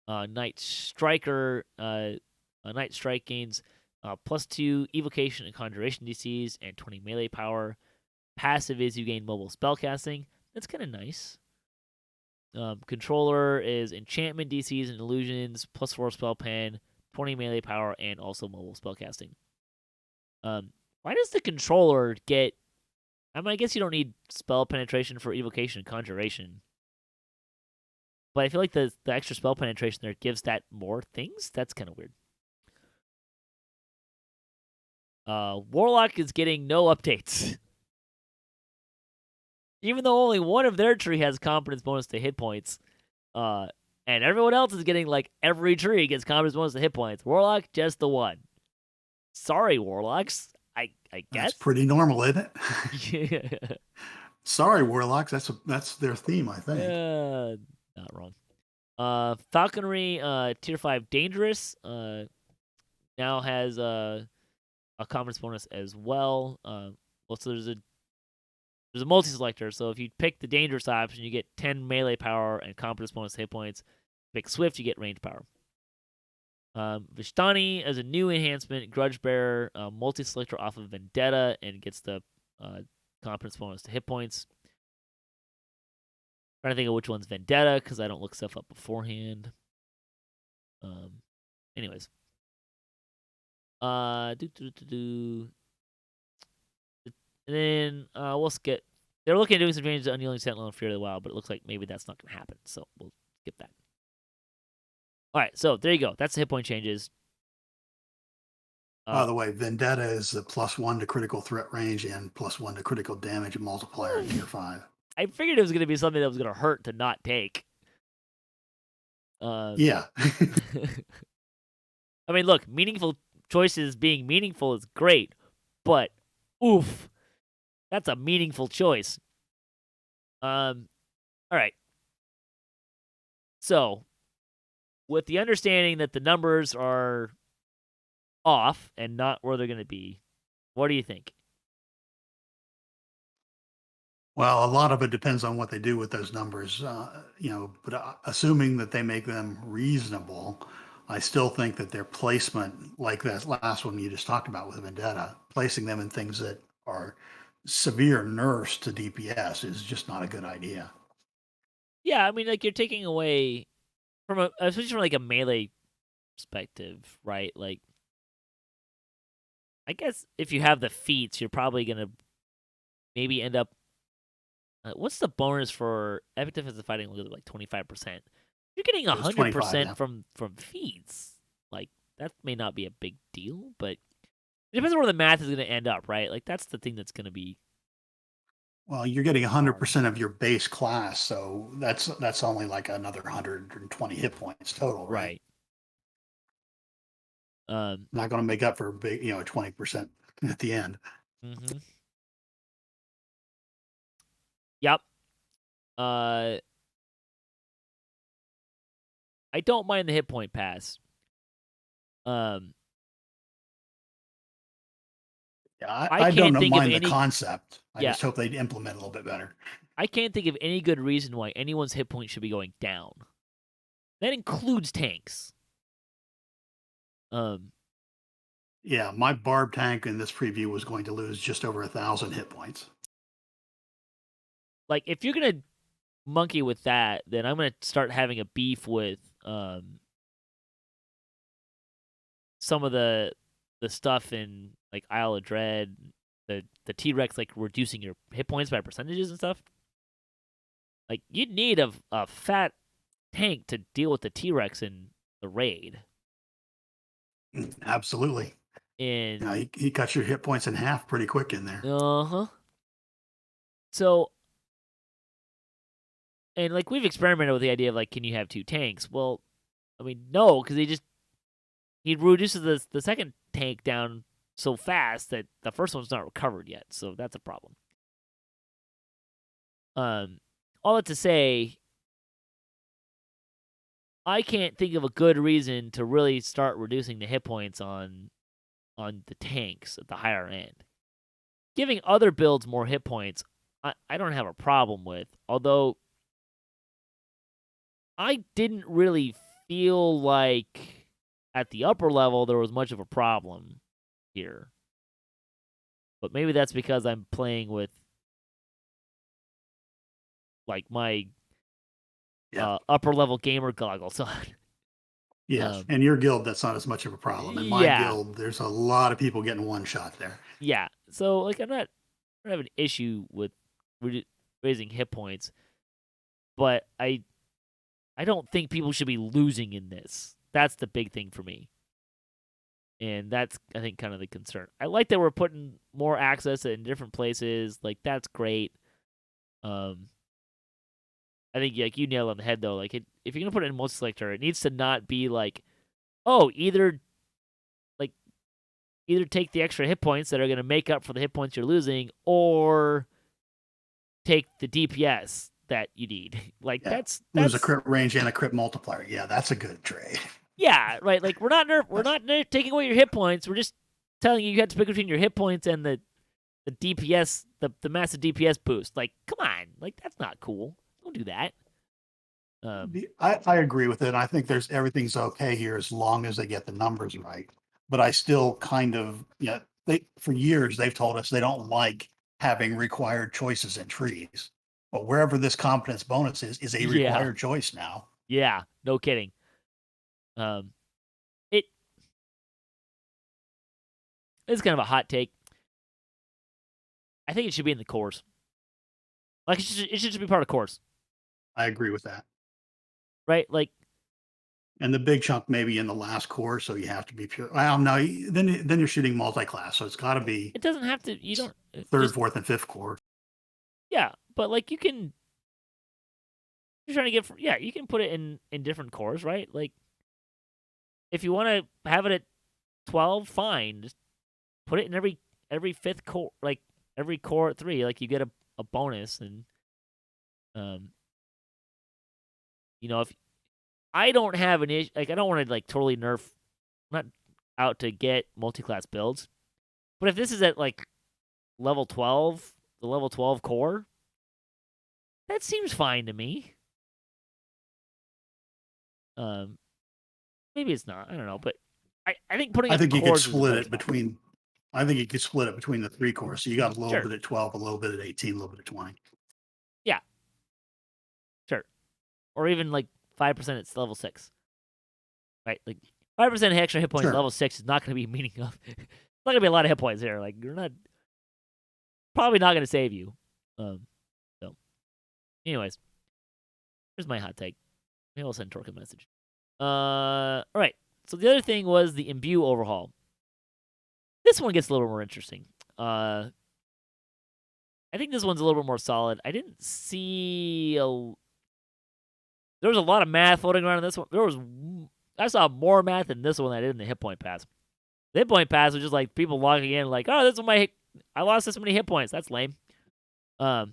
Knight Striker, Knight Strike gains +2 evocation and conjuration DCs and 20 melee power. Passive is you gain mobile spellcasting. That's kind of nice. Controller is enchantment DCs and illusions, +4 spell pen, 20 melee power, and also mobile spellcasting. Why does the controller get? I mean, I guess you don't need spell penetration for evocation and conjuration, but I feel like the extra spell penetration there gives that more things. That's kind of weird. Warlock is getting no updates. Even though only one of their tree has competence bonus to hit points, and everyone else is getting, like, every tree gets competence bonus to hit points. Warlock, just the one. Sorry, Warlocks. I guess. That's pretty normal, isn't it? Yeah. Sorry, Warlocks. That's their theme, I think. Not wrong. Falconry, Tier 5 Dangerous, now has a competence bonus as well. So there's a multi-selector, so if you pick the Dangerous option, you get 10 melee power and competence bonus hit points. Pick Swift, you get range power. Vishtani as a new enhancement, Grudge Bearer, multi-selector off of Vendetta, and gets the competence bonus to hit points. Trying to think of which one's Vendetta, because I don't look stuff up beforehand. Anyways. And then we'll skip. They're looking at doing some changes to Unyielding Sentinel and Fear of the Wild, but it looks like maybe that's not going to happen, so we'll skip that. All right, so there you go. That's the hit point changes. By the way, Vendetta is a +1 to critical threat range and +1 to critical damage multiplier in Tier 5. I figured it was going to be something that was going to hurt to not take. Yeah. I mean, look, meaningful choices being meaningful is great, but oof, that's a meaningful choice. All right. So, with the understanding that the numbers are off and not where they're going to be, what do you think? Well, a lot of it depends on what they do with those numbers, but assuming that they make them reasonable, I still think that their placement, like that last one you just talked about with Vendetta, placing them in things that are severe nerfs to DPS is just not a good idea. Yeah, I mean, like you're taking away especially from like a melee perspective, right? Like, I guess if you have the feats, you're probably gonna maybe end up. What's the bonus for epic defensive fighting? Like 25%. You're getting It was 25 100% now. from feats. Like that may not be a big deal, but it depends on where the math is going to end up, right? Like that's the thing that's going to be Well, you're getting 100% of your base class, so that's only like another 120 hit points total, right? right. Um. Not going to make up for a big, 20% at the end. Mm-hmm. Yep. Uh. I don't mind the hit point pass. Um. Yeah, I I can't don't think of mind the any. concept. I Yeah. just hope they'd implement it a little bit better. I can't think of any good reason why anyone's hit point should be going down. That includes tanks. Um. Yeah, my barb tank in this preview was going to lose just over 1,000 hit points. Like if you're gonna monkey with that, then I'm gonna start having a beef with some of the stuff in like Isle of Dread, the T-Rex like reducing your hit points by percentages and stuff. Like you'd need a fat tank to deal with the T-Rex in the raid. Absolutely. And He cuts your hit points in half pretty quick in there. uh-huh. So and like we've experimented with the idea of like can you have two tanks? Well, I mean no, because he reduces the second tank down so fast that the first one's not recovered yet. So that's a problem. All that to say, I can't think of a good reason to really start reducing the hit points on the tanks at the higher end. Giving other builds more hit points, I don't have a problem with. Although I didn't really feel like at the upper level there was much of a problem here. But maybe that's because I'm playing with like my Yeah. upper level gamer goggles on. Yes. In your guild, that's not as much of a problem. In my Yeah, guild, there's a lot of people getting one shot there. yeah. So like I don't have an issue with raising hit points, but I don't think people should be losing in this. That's the big thing for me. And that's I think kind of the concern. I like that we're putting more access in different places. Like that's great. Um I think like you nailed it on the head though. Like if you're gonna put it in multi-selector, it needs to not be like, oh, like either take the extra hit points that are gonna make up for the hit points you're losing, or take the DPS that you need. Like Yeah. that's Lose a crit range and a crit multiplier. Yeah, that's a good trade. yeah, right. Like we're not taking away your hit points. We're just telling you have to pick between your hit points and the DPS, the massive DPS boost. Like, come on, like that's not cool. Don't do that. I agree with it. I think everything's okay here as long as they get the numbers right. But I still kind of, they for years they've told us they don't like having required choices in trees. But wherever this competence bonus is a Yeah, required choice now. yeah, no kidding. It is kind of a hot take. I think it should be in the course. Like it should just be part of course, I agree with that. right? Like And the big chunk maybe in the last core, so you have to be pure. Well, no, then you're shooting multi-class, so it's got to be it doesn't have to. You don't third, just fourth, and fifth core. yeah, but like you can. You're trying to get yeah, you can put it in different cores, right? Like if you want to have it at 12, fine. Just put it in every fifth core, like every core at 3. Like you get a bonus, and if I don't have an issue, like I don't want to like totally nerf, I'm not out to get multi-class builds, but if this is at like level 12, the level 12 core, that seems fine to me. Maybe it's not. I don't know, but I think putting I it in think you could cores is split very it smart. between. I think you could split it between the 3 cores. So you got a little Sure. bit at 12, a little bit at 18, a little bit at 20. Yeah. Sure. Or even like 5% at level 6. Right? Like 5% extra hit points at Sure. level 6 is not going to be meaningless. It's not going to be a lot of hit points here. Like you're not probably not going to save you. So, anyways, here's my hot take. Maybe I'll send Torque a message. All right. So the other thing was the imbue overhaul. This one gets a little more interesting. I think this one's a little bit more solid. I didn't see there was a lot of math floating around in this one. I saw more math in this one than I did in the hit point pass. The hit point pass was just like people logging in, like, oh, this is I lost this many hit points. That's lame. All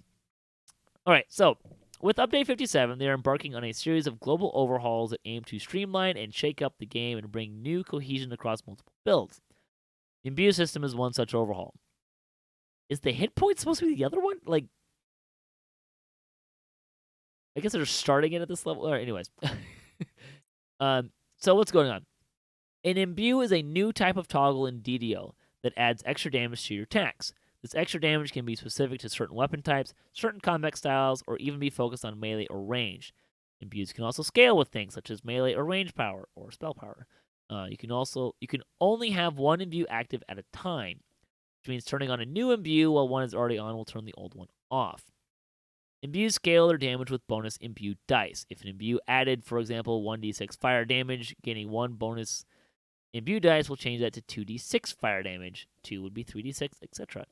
right, so with Update 57, they are embarking on a series of global overhauls that aim to streamline and shake up the game and bring new cohesion across multiple builds. The imbue system is one such overhaul. Is the hit point supposed to be the other one? Like, I guess they're starting it at this level. All right, anyways. So what's going on? An imbue is a new type of toggle in DDO that adds extra damage to your attacks. This extra damage can be specific to certain weapon types, certain combat styles, or even be focused on melee or range. Imbues can also scale with things such as melee or range power or spell power. You can only have one imbue active at a time, which means turning on a new imbue while one is already on will turn the old one off. Imbues scale their damage with bonus imbue dice. If an imbue added, for example, 1d6 fire damage, gaining one bonus imbue dice will change that to 2d6 fire damage. 2 would be 3d6, etc.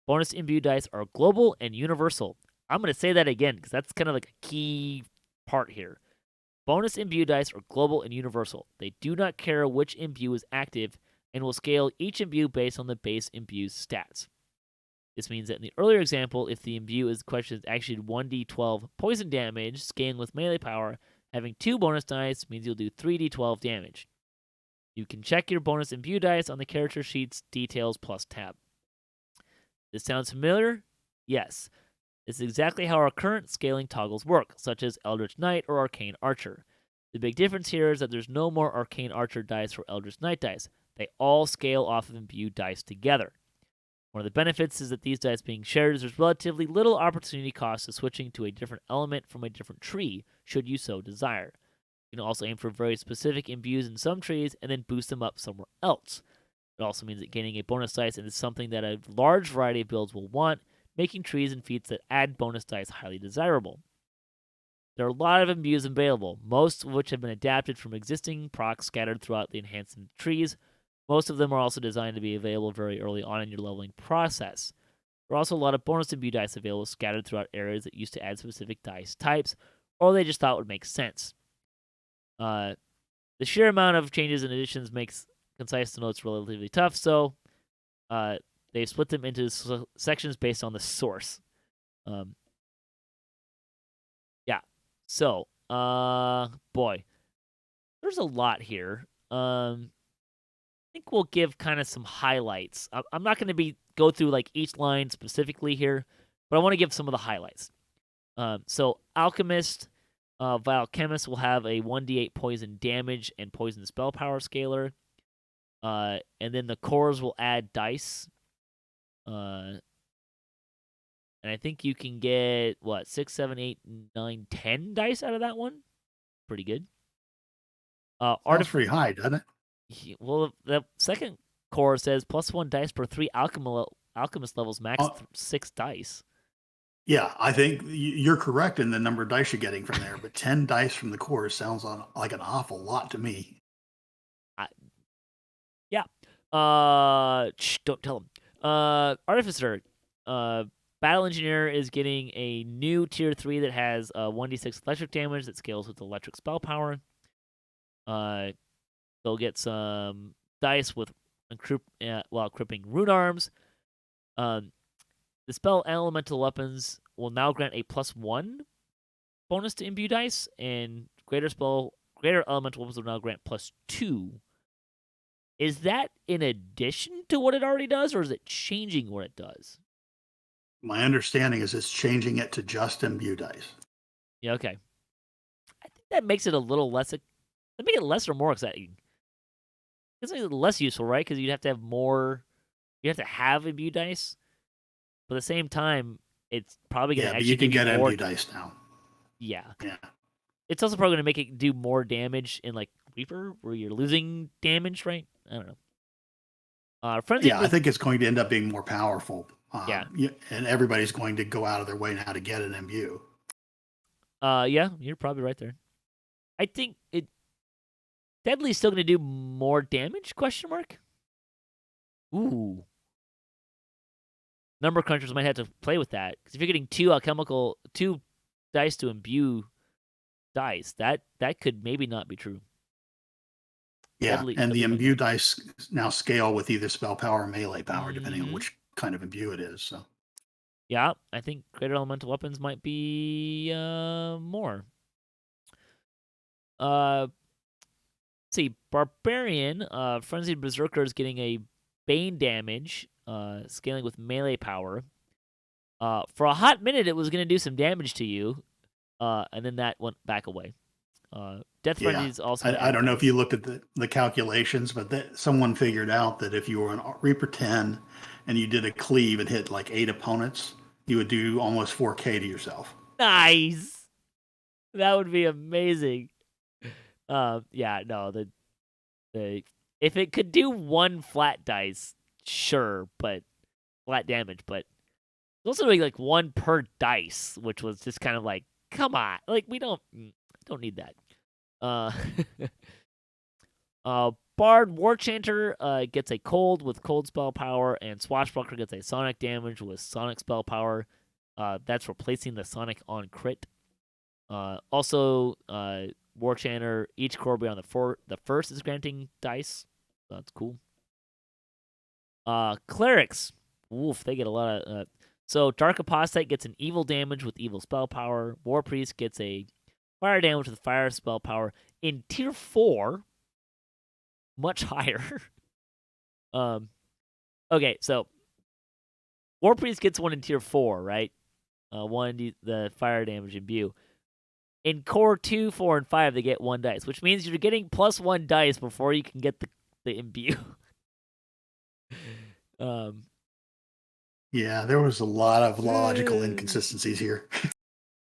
Bonus imbue dice are global and universal. I'm going to say that again because that's kind of like a key part here. Bonus imbue dice are global and universal. They do not care which imbue is active and will scale each imbue based on the base imbue's stats. This means that in the earlier example, if the imbue is questioned actually 1d12 poison damage, scaling with melee power, having 2 bonus dice means you'll do 3d12 damage. You can check your bonus imbue dice on the character sheet's details plus tab. This sounds familiar? Yes. This is exactly how our current scaling toggles work, such as Eldritch Knight or Arcane Archer. The big difference here is that there's no more Arcane Archer dice for Eldritch Knight dice. They all scale off of imbue dice together. One of the benefits is that these dice being shared, there's relatively little opportunity cost to switching to a different element from a different tree, should you so desire. You can also aim for very specific imbues in some trees and then boost them up somewhere else. It also means that gaining a bonus dice is something that a large variety of builds will want, making trees and feats that add bonus dice highly desirable. There are a lot of imbues available, most of which have been adapted from existing procs scattered throughout the enhancement trees. Most of them are also designed to be available very early on in your leveling process. There are also a lot of bonus imbue dice available scattered throughout areas that used to add specific dice types, or they just thought would make sense. The sheer amount of changes and additions makes concise notes relatively tough, so they've split them into sections based on the source. Yeah. So, boy, there's a lot here. I think we'll give kind of some highlights. I'm not going to go through like each line specifically here, but I want to give some of the highlights. So Alchemist, Vile Chemist will have a 1d8 poison damage and poison spell power scaler. And then the cores will add dice. And I think you can get, 6, 7, 8, 9, 10 dice out of that one? Pretty good. Sounds pretty high, doesn't it? Well, the second core says +1 dice per 3 alchemist levels, max 6 dice. Yeah, I think you're correct in the number of dice you're getting from there, but 10 dice from the core sounds like an awful lot to me. Yeah. Don't tell him. Artificer, Battle Engineer is getting a new tier 3 that has 1d6 electric damage that scales with electric spell power. They'll get some dice with while equipping rune arms. The spell elemental weapons will now grant a +1 bonus to imbue dice, and greater elemental weapons will now grant +2. Is that in addition to what it already does, or is it changing what it does? My understanding is it's changing it to just imbue dice. Yeah, okay. I think that makes it a little less That make it less or more exciting. It's make it less useful, right? Because you'd have to have more. You have to have imbue dice, but at the same time, it's probably going to Yeah, but actually you can give you get more. MU dice now. Yeah, Yeah. it's also probably going to make it do more damage in like Reaper, where you're losing damage, right? I don't know. Frenzied. Yeah, I think it's going to end up being more powerful. Yeah. And everybody's going to go out of their way now to get an MU. Yeah, you're probably right there. I think it Deadly's still going to do more damage? Question mark. Ooh. Number crunchers might have to play with that because if you're getting two dice to imbue dice, that could maybe not be true. Yeah, and the Deadly imbue dice now scale with either spell power or melee power, depending on Mhm. which kind of imbue it is. So Yeah, I think greater elemental weapons might be more. Let's see, barbarian, frenzied berserker is getting a bane damage, scaling with melee power. For a hot minute, it was going to do some damage to you, and then that went back away. Death Frenzy yeah, is also going to I add don't know if dice. you looked at the calculations, but someone figured out that if you were an Reaper 10 and you did a cleave and hit like 8 opponents, you would do almost 4K to yourself. Nice. That would be amazing. Yeah, no, the if it could do one flat dice, sure, but flat damage, but it's also doing like one per dice, which was just kind of like, come on, like we don't need that. Uh, Bard War Chanter gets a cold with cold spell power, and Swashbuckler gets a sonic damage with sonic spell power. That's replacing the sonic on crit. Also, War Chanter, each Corby on the first is granting dice. So that's cool. Clerics, woof, they get a lot of. So Dark Apostate gets an evil damage with evil spell power. War Priest gets a fire damage with fire spell power. In tier 4, much higher. Okay, so War Priest gets one in tier 4, right? One the fire damage imbue. In core 2, 4, and 5, they get one dice, which means you're getting +1 dice before you can get the imbue. Yeah, there was a lot of logical inconsistencies here.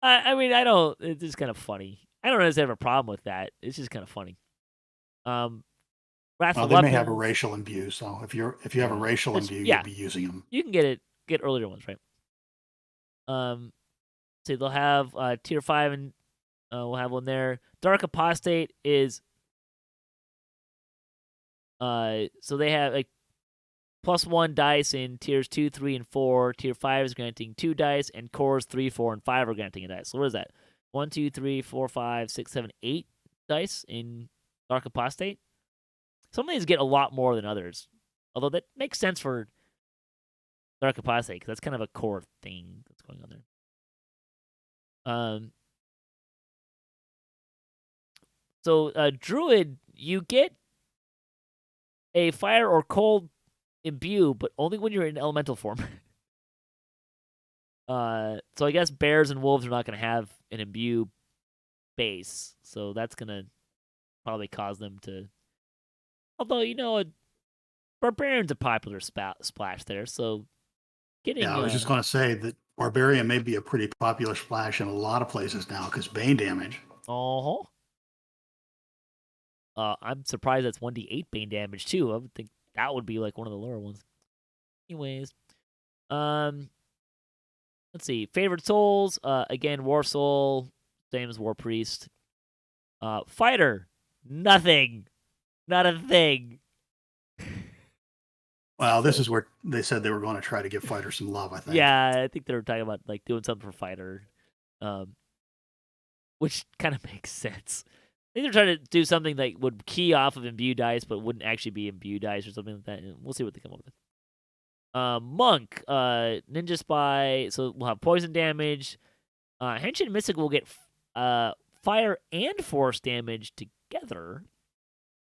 I mean, I don't. It's just kind of funny. I don't necessarily have a problem with that. It's just kind of funny. Well, Wrathful they may have a weapons. racial imbue, so if you have a racial Which, imbue, you'll yeah, be using them. you can get earlier ones, right? So they'll have tier 5 and we'll have one there. Dark Apostate is so they have like +1 dice in tiers 2, 3, and 4. Tier 5 is granting 2 dice, and cores 3, 4, and 5 are granting a dice. So what is that? 1, 2, 3, 4, 5, 6, 7, 8 dice in Dark Apostate. Some of these get a lot more than others, although that makes sense for Dark Apostate because that's kind of a core thing that's going on there. So Druid, you get a fire or cold imbue, but only when you're in elemental form. So I guess bears and wolves are not going to have an imbue base, so that's going to probably cause them to. Although a barbarian's a popular splash there, so getting. Yeah, I was just going to say that Barbarian may be a pretty popular splash in a lot of places now because Bane damage. Uh-huh. I'm surprised that's 1d8 bane damage too. I would think that would be like one of the lower ones. Anyways, um, let's see. Favorite souls. Again, War Soul, same as War Priest. Fighter, nothing, not a thing. Well, this is where they said they were going to try to give Fighter some love, I think. Yeah, I think they were talking about like doing something for Fighter, which kind of makes sense. I think they're trying to do something that would key off of imbue dice, but wouldn't actually be imbue dice or something like that. We'll see what they come up with. Monk, Ninja Spy, so we'll have poison damage. Henshin and Mystic will get fire and force damage together.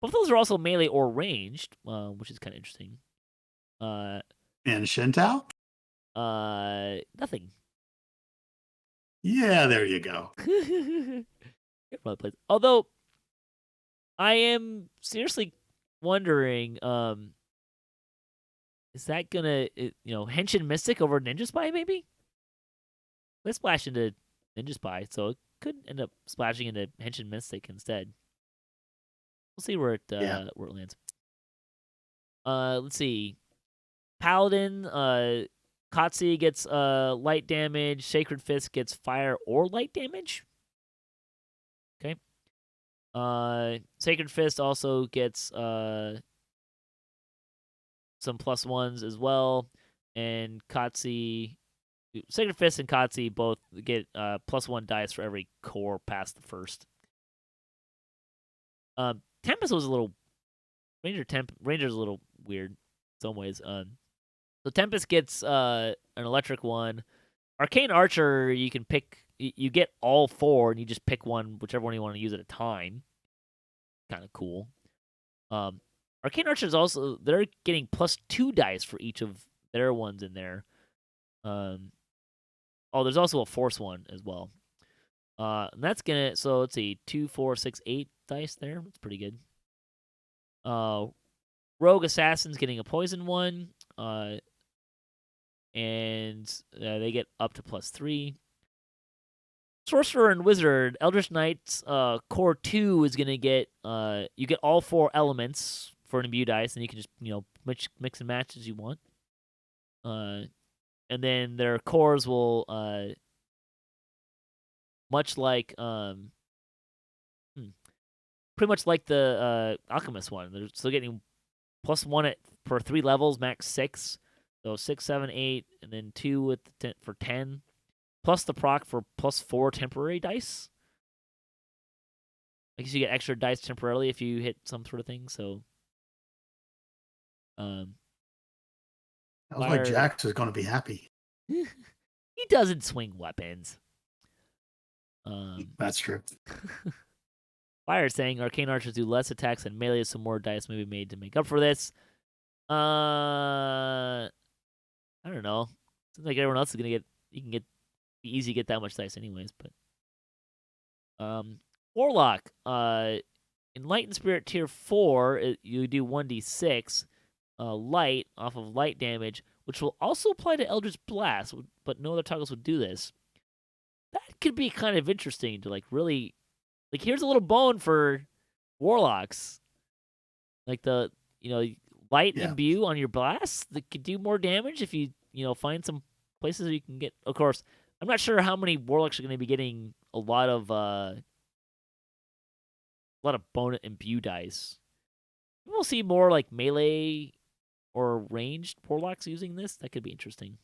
Both of those are also melee or ranged, which is kind of interesting. And Shintao? Nothing. Yeah, there you go. Although I am seriously wondering, is that gonna, Henshin Mystic over Ninja Spy, maybe? Let's splash into Ninja Spy, so it could end up splashing into Henshin Mystic instead. We'll see where it lands. Let's see. Paladin, Katsi gets light damage. Sacred Fist gets fire or light damage. Okay. Sacred Fist also gets some +1s as well, and Sacred Fist and Katsi both get +1 dice for every core past the first. Tempest was a little Ranger's a little weird in some ways. So Tempest gets an electric one. Arcane Archer, you can pick. You get all 4, and you just pick one, whichever one you want to use at a time. Kind of cool. Arcane Archers also, they're getting +2 dice for each of their ones in there. There's also a Force one as well. And that's gonna, so let's see, 2, 4, 6, 8 dice there. That's pretty good. Rogue Assassin's getting a poison one. And they get up to +3. Sorcerer and Wizard, Eldritch Knight's core 2 is gonna get you get all 4 elements for an imbue dice, and you can just mix and match as you want. And then their cores will much like pretty much like the Alchemist one. They're still getting +1 per 3 levels, max 6. So 6, 7, 8, and then 2 with for 10, plus the proc for +4 temporary dice. I guess you get extra dice temporarily if you hit some sort of thing. So, Sounds like Jax is going to be happy. He doesn't swing weapons. That's true. Fire saying Arcane Archers do less attacks and melee, so more dice may be made to make up for this. I don't know. Seems like everyone else is gonna be easy to get that much dice anyways, but Warlock, Enlightened Spirit tier 4, you do 1d6 light off of light damage, which will also apply to Eldritch Blast, but no other toggles would do this. That could be kind of interesting to really, here's a little bone for Warlocks. Like the light imbue on your blast that could do more damage if you find some places where you can get. Of course, I'm not sure how many Warlocks are going to be getting a lot of bone imbue dice. We'll see more like melee or ranged Warlocks using this. That could be interesting.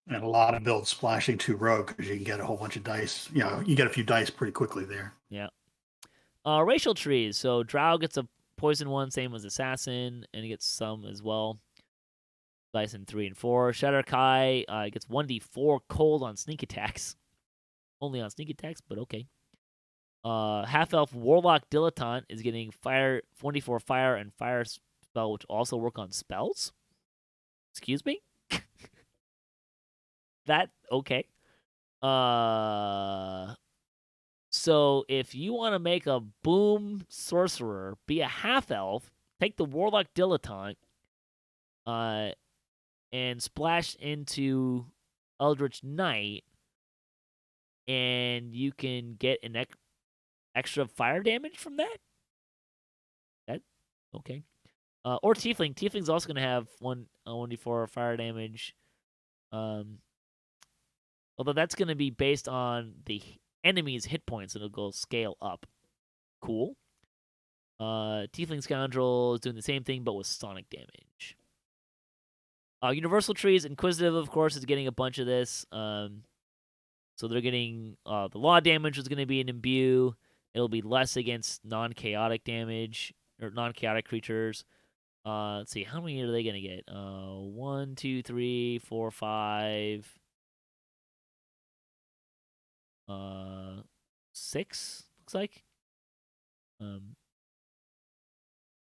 And a lot of builds splashing to Rogue because you can get a whole bunch of dice. You get a few dice pretty quickly there. Yeah. Racial trees. So Drow gets a poison one, same as Assassin, and he gets some as well. Dice in 3 and 4. Shatter Kai gets 1d4 cold on sneak attacks. Only on sneak attacks, but okay. Half Elf Warlock Dilettante is getting 1d4 fire and fire spell, which also work on spells. Excuse me? That okay. So if you want to make a boom sorcerer, be a half elf, take the Warlock Dilettante, and splash into Eldritch Knight, and you can get an extra fire damage from that. That okay. Or Tiefling. Tiefling's also gonna have 1d4 fire damage. Although that's gonna be based on the enemy's hit points, and it'll go scale up. Cool. Tiefling Scoundrel is doing the same thing, but with sonic damage. Universal Trees, Inquisitive, of course, is getting a bunch of this. So they're getting the law damage is going to be an imbue. It'll be less against non-chaotic damage or non-chaotic creatures. Let's see, how many are they going to get? 1, 2, 3, 4, 5. 6 looks like.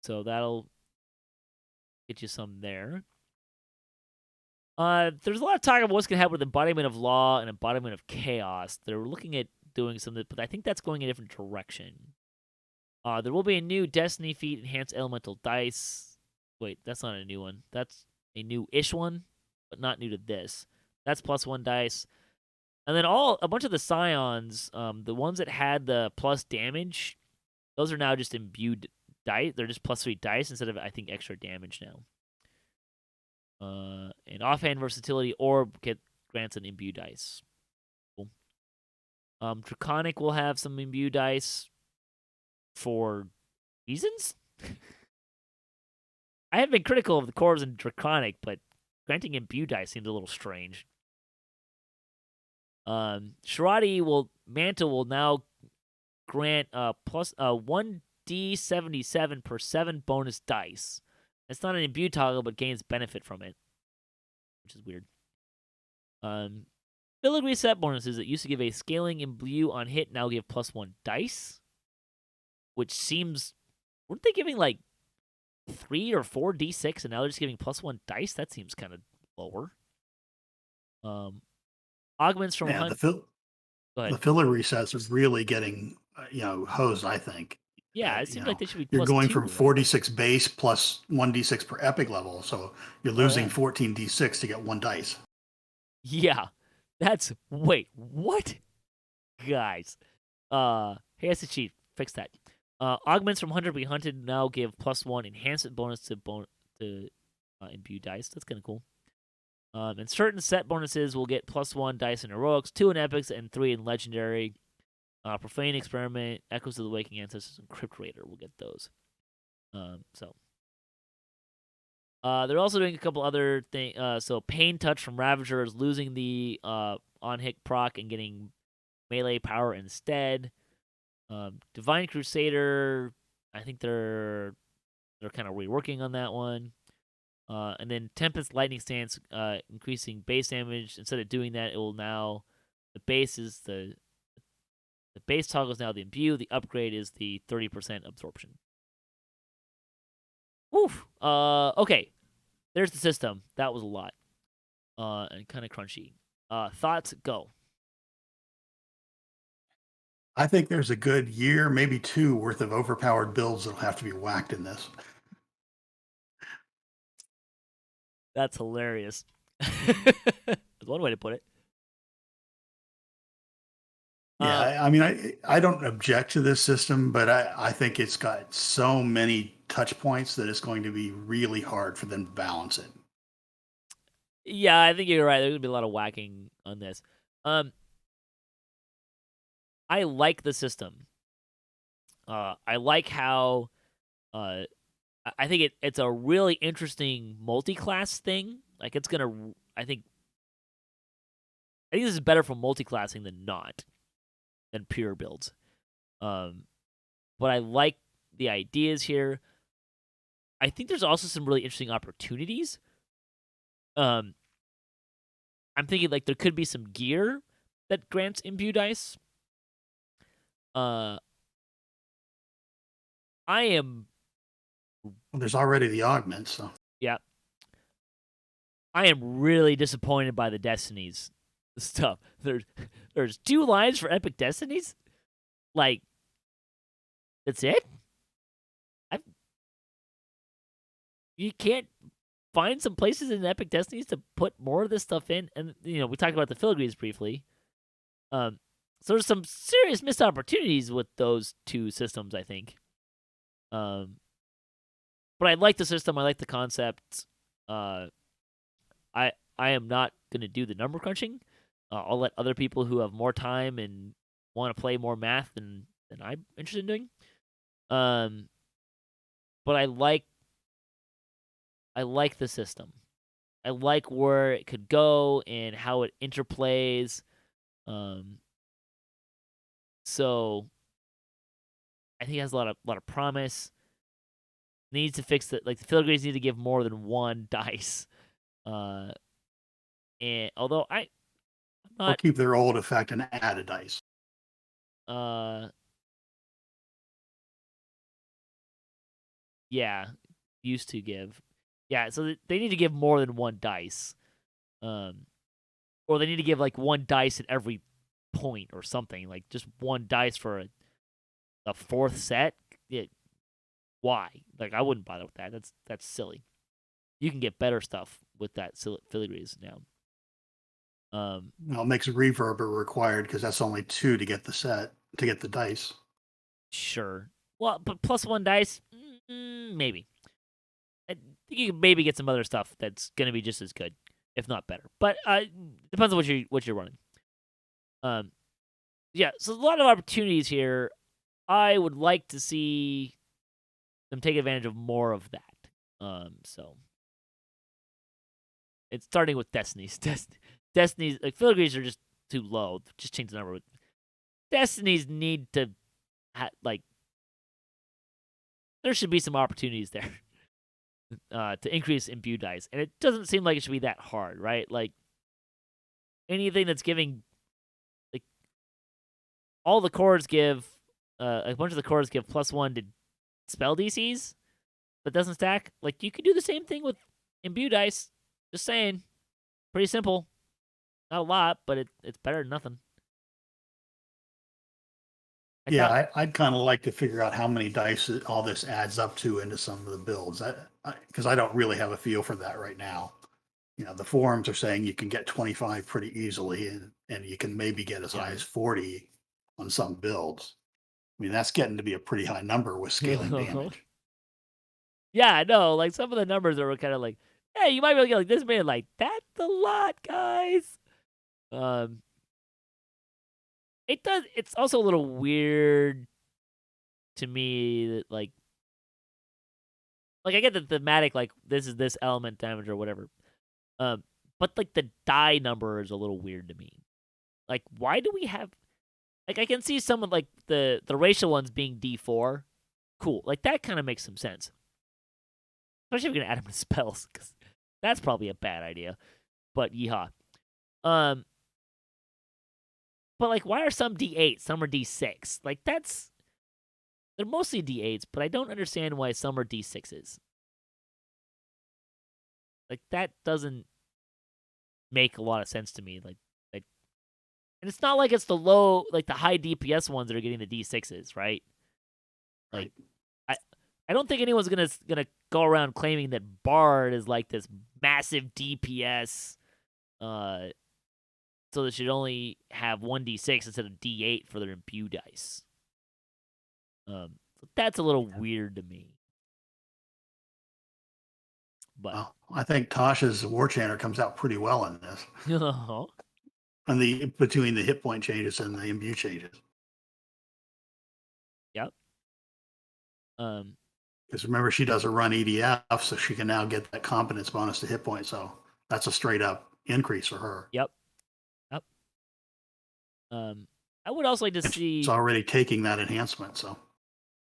So that'll get you some there. There's a lot of talk about what's going to happen with Embodiment of Law and Embodiment of Chaos. They're looking at doing something, but I think that's going in a different direction. There will be a new Destiny feat, enhanced elemental dice. Wait, that's not a new one. That's a new-ish one, but not new to this. That's +1 dice. And then a bunch of the scions, the ones that had the plus damage, those are now just imbued dice. They're just +3 dice instead of, I think, extra damage now. And offhand versatility orb grants an imbue dice. Cool. Draconic will have some imbue dice for reasons. I have been critical of the cores in Draconic, but granting imbue dice seems a little strange. Shirati Mantle will now grant plus 1d77 per 7 bonus dice. It's not an imbue toggle, but gains benefit from it, which is weird. Filigree set bonuses that used to give a scaling imbue on hit now give +1 dice, which seems, weren't they giving like 3 or 4 d6 and now they're just giving +1 dice? That seems kind of lower. Augments from Yeah, Go ahead. the filigree sets is really getting hosed, I think. Yeah, it seems like they should be You're going +2, from right? 46 base plus 1d6 per epic level, so you're losing yeah. 14 d6 to get 1 dice. Yeah, wait, what? Guys, hey, that's a cheat. Fix that. Augments from Hunter Be Hunted now give +1 enhancement bonus to imbue dice. That's kind of cool. And certain set bonuses will get +1 dice in heroics, 2 in epics, and 3 in legendary. Profane Experiment, Echoes of the Waking Ancestors, and Crypt Raider will get those. They're also doing a couple other things. So Pain Touch from Ravager is losing the on-hit proc and getting melee power instead. Divine Crusader, I think they're kind of reworking on that one. And then Tempest Lightning Stance, increasing base damage. Instead of doing that, it will now, the base toggle is now the imbue. The upgrade is the 30% absorption. Woof. Okay. There's the system. That was a lot. And kind of crunchy. Thoughts? Go. I think there's a good year, maybe 2 worth of overpowered builds that'll have to be whacked in this. That's hilarious. That's one way to put it. Yeah, I mean, I don't object to this system, but I think it's got so many touch points that it's going to be really hard for them to balance it. Yeah, I think you're right. There's gonna be a lot of whacking on this. I like the system. I like how I think it's a really interesting multi-class thing. Like it's gonna, I think this is better for multi-classing than pure builds. But I like the ideas here. I think there's also some really interesting opportunities. I'm thinking like there could be some gear that grants imbue dice. There's already the augments, so yeah. I am really disappointed by the Destinies stuff. There's 2 lines for Epic Destinies? Like, that's it? You can't find some places in Epic Destinies to put more of this stuff in? And, we talked about the filigrees briefly. So there's some serious missed opportunities with those 2 systems, I think. But I like the system. I like the concept. I am not going to do the number crunching. I'll let other people who have more time and want to play more math than I'm interested in doing. But I like the system. I like where it could go and how it interplays. So I think it has a lot of promise. Needs to fix the filigrees need to give more than 1 dice. And although I'm not, or keep their old effect and add a dice. Yeah, used to give. Yeah, so they need to give more than 1 dice. Or they need to give like 1 dice at every point or something. Like just 1 dice for a 4th set. yeah, why? Like, I wouldn't bother with that. That's silly. You can get better stuff with that filigrees now. Well, it makes reverb required because that's only 2 to get the set to get the dice. Sure. Well, but +1 dice, maybe. I think you can maybe get some other stuff that's gonna be just as good, if not better. But depends on what you're running. Yeah. So a lot of opportunities here. I would like to see them take advantage of more of that. So it's starting with Destiny's. Destiny's like filigrees are just too low. Just change the number. Destiny's need to like. There should be some opportunities there. To increase imbue dice, and it doesn't seem like it should be that hard, right? Like anything that's giving, like all the cores give, a bunch of the cores give +1 to spell DCs, but doesn't stack. Like you could do the same thing with imbue dice. Just saying, pretty simple. Not a lot, but it's better than nothing. I'd kind of like to figure out how many dice all this adds up to into some of the builds. Because I don't really have a feel for that right now. The forums are saying you can get 25 pretty easily, and you can maybe get as high as 40 on some builds. I mean, that's getting to be a pretty high number with scaling damage. Yeah, I know. Like some of the numbers are kind of like, hey, you might be able to get like this many. Like that's a lot, guys. It does. It's also a little weird to me that like I get the thematic, like this is this element damage or whatever. But like the die number is a little weird to me. Like, why do we have? Like, I can see some of like the racial ones being D4. Cool. Like that kind of makes some sense. Especially if you're gonna add them to spells, because that's probably a bad idea. But yeehaw. But like, why are some D8, some are D6? Like they're mostly D8s, but I don't understand why some are D6s. Like that doesn't make a lot of sense to me. Like, and it's not like it's the high DPS ones that are getting the D6s, right? Like, I don't think anyone's gonna go around claiming that Bard is like this massive DPS, so they should only have 1d6 instead of d8 for their imbue dice. That's a little weird to me. But well, I think Tasha's War Chanter comes out pretty well in this. And between the hit point changes and the imbue changes. Yep. Because remember, she does a run EDF, so she can now get that competence bonus to hit point. So that's a straight up increase for her. Yep. I would also like to see. It's already taking that enhancement, so.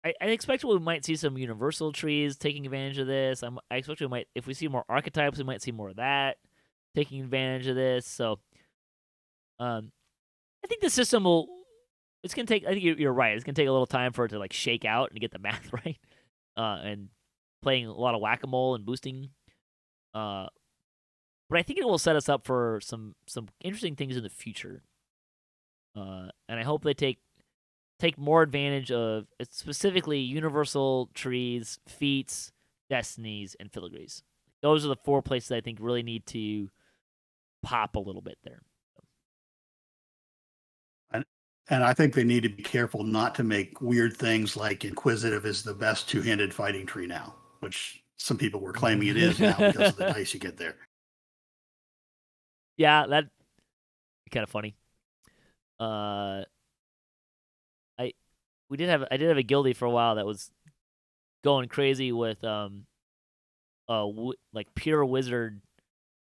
I expect we might see some universal trees taking advantage of this. I expect we might, if we see more archetypes, we might see more of that taking advantage of this. So, I think the system will. It's gonna take. I think you're right. It's gonna take a little time for it to like shake out and get the math right, and playing a lot of whack-a-mole and boosting. But I think it will set us up for some interesting things in the future. And I hope they take more advantage of specifically universal trees, feats, destinies, and filigrees. Those are the 4 places I think really need to pop a little bit there. And I think they need to be careful not to make weird things like Inquisitive is the best 2-handed fighting tree now, which some people were claiming it is now because of the dice you get there. Yeah, that'd be kind of funny. I did have a guildie for a while that was going crazy with like pure wizard.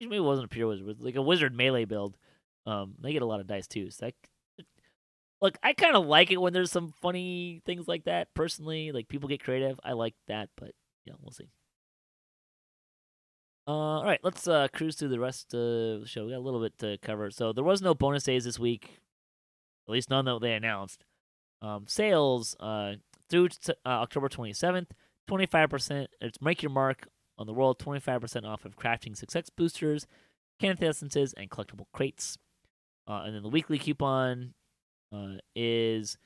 Maybe it wasn't a pure wizard, it was like a wizard melee build. They get a lot of dice too. So look, I kind of like it when there's some funny things like that. Personally, like people get creative. I like that, but we'll see. All right, let's cruise through the rest of the show. We got a little bit to cover. So there was no bonus days this week, at least none that they announced. Sales through October 27th, 25%. It's make your mark on the world, 25% off of crafting success boosters, Canth essences, and collectible crates. And then the weekly coupon is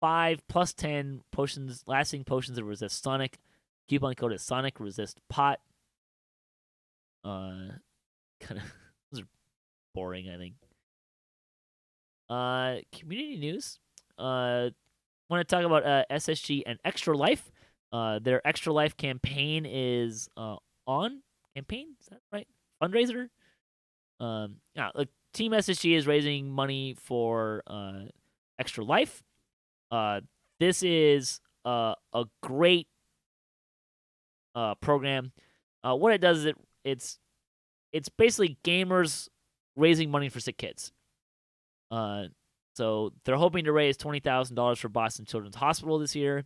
5 plus 10 potions, lasting potions that resist Sonic. Coupon code is Sonic Resist Pot. Kind of those are boring, I think. Community news. Want to talk about SSG and Extra Life. Their Extra Life campaign is on. Campaign? Is that right? Fundraiser? Look, Team SSG is raising money for Extra Life. This is a great program. What it does is it's basically gamers raising money for sick kids. So they're hoping to raise $20,000 for Boston Children's Hospital this year.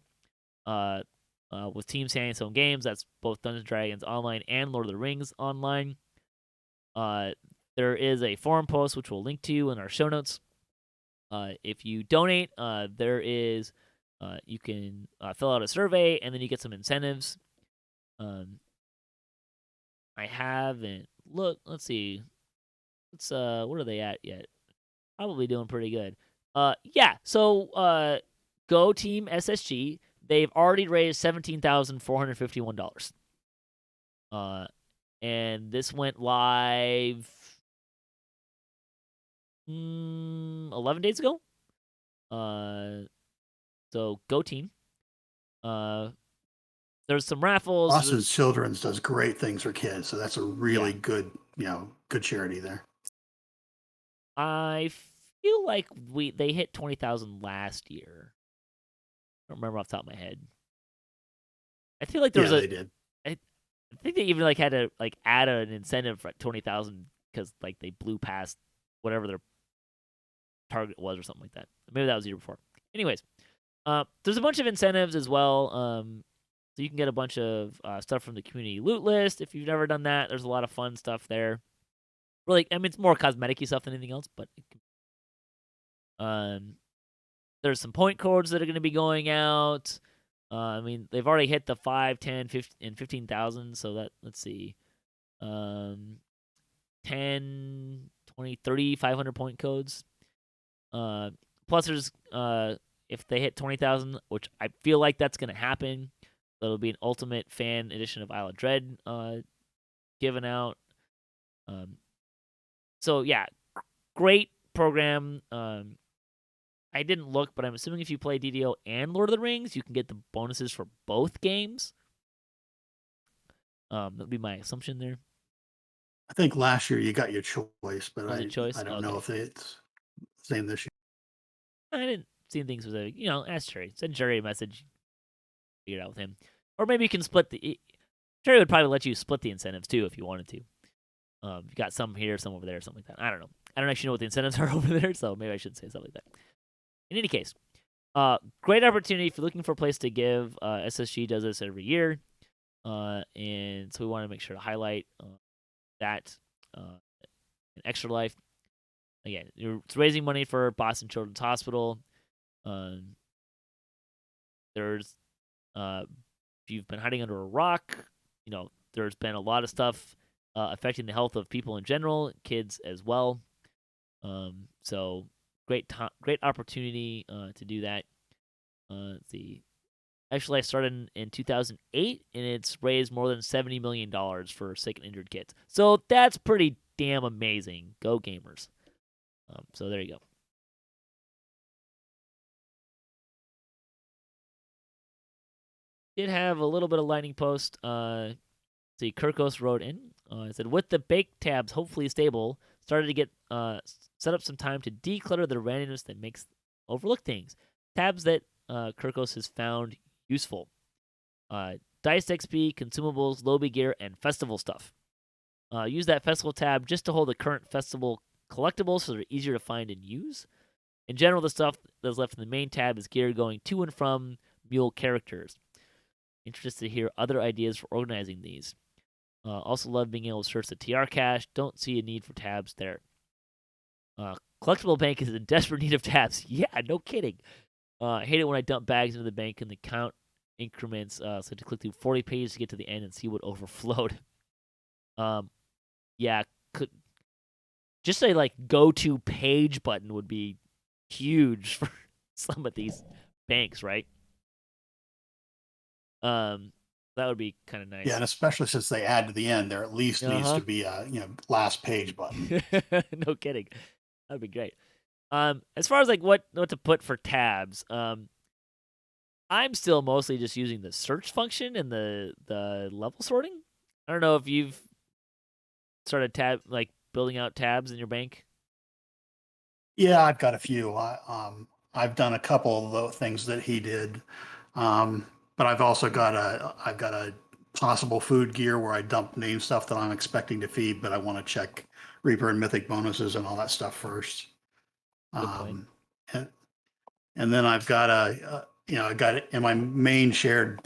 With teams handling its own games, that's both Dungeons & Dragons Online and Lord of the Rings Online. There is a forum post which we'll link to in our show notes. If you donate, there is you can fill out a survey and then you get some incentives. I haven't looked. Let's see. What are they at yet? Probably doing pretty good. Yeah. So, Go Team SSG. They've already raised $17,451. And this went live 11 days ago. So Go Team. There's some raffles. Boston Children's does great things for kids, so that's a really good, good charity there. I feel like they hit 20,000 last year. I don't remember off the top of my head. I feel like there was they did. I think they even had to add an incentive for 20,000 because they blew past whatever their target was or something like that. Maybe that was the year before. Anyways, there's a bunch of incentives as well. So you can get a bunch of stuff from the community loot list if you've never done that. There's a lot of fun stuff there. Really, I mean, it's more cosmetic-y stuff than anything else, but there's some point codes that are going to be going out. I mean, they've already hit the 5, 10, 15, and 15,000, so let's see. 10, 20, 30, 500 point codes. Plus, there's, if they hit 20,000, which I feel like that's going to happen, that'll be an Ultimate Fan Edition of Isle of Dread given out. So, yeah, great program. I didn't look, but I'm assuming if you play DDO and Lord of the Rings, you can get the bonuses for both games. That would be my assumption there. I think last year you got your choice, but I don't know if it's the same this year. I didn't see anything specific. Ask Jerry. Send Jerry a message. Figure it out with him. Or maybe you can split the... Jerry would probably let you split the incentives, too, if you wanted to. You got some here, some over there, something like that. I don't know. I don't actually know what the incentives are over there, so maybe I shouldn't say something like that. In any case, great opportunity if you're looking for a place to give. SSG does this every year, and so we want to make sure to highlight that in Extra Life. Again, it's raising money for Boston Children's Hospital. There's, if you've been hiding under a rock, there's been a lot of stuff affecting the health of people in general, kids as well. So great opportunity to do that. Let's see. Actually, I started in 2008, and it's raised more than $70 million for sick and injured kids. So that's pretty damn amazing. Go Gamers. So there you go. Did have a little bit of lightning post. See, Kirkos wrote in. It said, with the bake tabs hopefully stable, started to get set up some time to declutter the randomness that makes overlook things. Tabs that Kirkos has found useful. Dice XP, consumables, lobby gear, and festival stuff. Use that festival tab just to hold the current festival collectibles so they're easier to find and use. In general, the stuff that's left in the main tab is gear going to and from mule characters. Interested to hear other ideas for organizing these. Also love being able to search the TR cache. Don't see a need for tabs there. Collectible bank is in desperate need of tabs. Yeah, no kidding. I hate it when I dump bags into the bank and the count increments, so to click through 40 pages to get to the end and see what overflowed. Yeah, just a go to page button would be huge for some of these banks, right? That would be kind of nice. Yeah, and especially since they add to the end, there at least needs to be a last page button. No kidding. That'd be great. As far as like what to put for tabs, I'm still mostly just using the search function and the level sorting. I don't know if you've started building out tabs in your bank. Yeah, I've got a few. I've done a couple of the things that he did, but I've got a possible food gear where I dump name stuff that I'm expecting to feed, but I want to check Reaper and Mythic bonuses and all that stuff first. Good point. And, and then I've got I got it in my main shared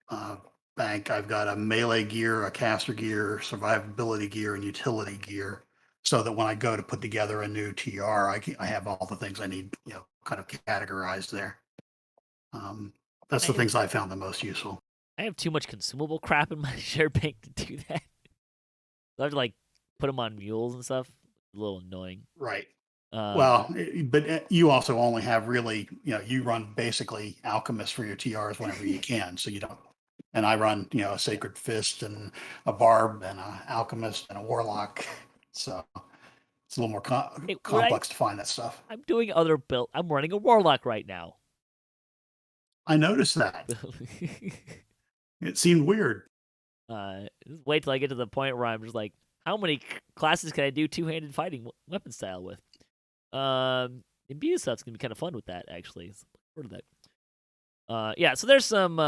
uh, bank. I've got a melee gear, a caster gear, survivability gear, and utility gear, so that when I go to put together a new TR, I have all the things I need, kind of categorized there. That's the things I found the most useful. I have too much consumable crap in my shared bank to do that. I have to like put them on mules and stuff. A little annoying. Right. But you also only have really, you run basically alchemist for your TRs whenever you can. So you don't, and I run, a sacred fist and a barb and a alchemist and a warlock. So it's a little more complex to find that stuff. I'm doing other build. I'm running a warlock right now. I noticed that. It seemed weird. Just wait till I get to the point where I'm just like, how many classes can I do two-handed fighting weapon style with? Imbue stuff's gonna be kind of fun with that, actually. So look forward to that. Yeah, so there's some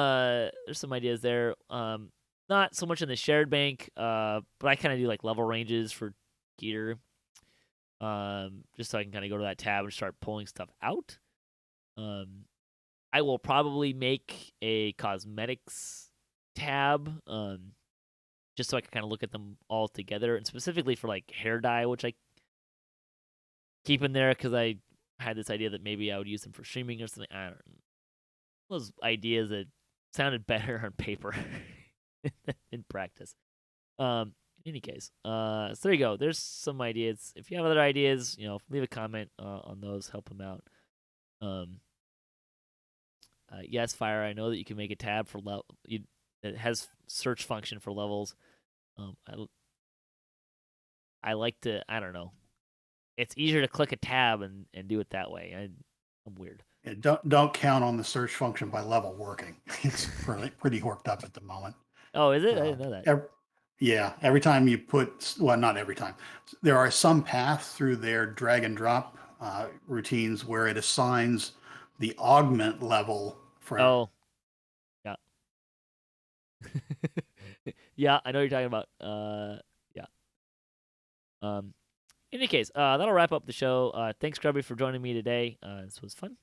ideas there. Not so much in the shared bank, but I kind of do like level ranges for gear. Just so I can kind of go to that tab and start pulling stuff out. I will probably make a cosmetics tab, just so I can kind of look at them all together, and specifically for like hair dye, which I keep in there because I had this idea that maybe I would use them for streaming or something. I don't know. Those ideas that sounded better on paper in practice. In any case, so there you go. There's some ideas. If you have other ideas, leave a comment on those. Help them out. Yes, Fire. I know that you can make a tab for it has search function for levels. I like to. I don't know. It's easier to click a tab and do it that way. I'm weird. Yeah, don't count on the search function by level working. It's pretty horked up at the moment. Oh, is it? I didn't know that. Every time you put, well, not every time. There are some paths through their drag and drop routines where it assigns the augment level for. Oh, yeah. Yeah, I know what you're talking about. Yeah. In any case, that'll wrap up the show. Thanks, Grubbby, for joining me today. This was fun.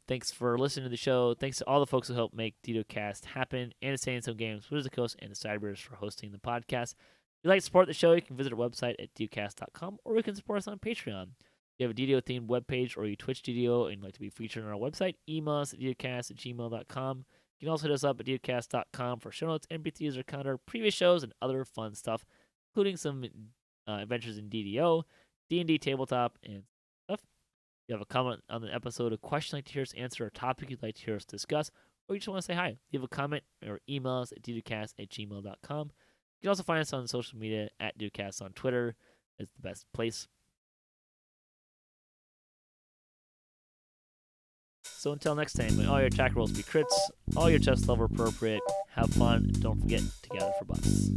Thanks for listening to the show. Thanks to all the folks who helped make DDOCast happen, and to Staying Some Games, Wizards of the Coast, and to Cybers for hosting the podcast. If you'd like to support the show, you can visit our website at DDOcast.com, or you can support us on Patreon. If you have a DDO-themed webpage, or you Twitch DDO and you'd like to be featured on our website, email us at DDOcast@gmail.com. You can also hit us up at DDOcast.com for show notes, MP3 user counter, previous shows, and other fun stuff, including some adventures in DDO, D&D tabletop, and stuff. If you have a comment on the episode, a question you'd like to hear us answer, a topic you'd like to hear us discuss, or you just want to say hi, leave a comment or email us at DDOcast@gmail.com. You can also find us on social media at DDOcast on Twitter. It's the best place. So until next time, may all your attack rolls be crits, all your chest level appropriate, have fun, and don't forget to gather for buffs.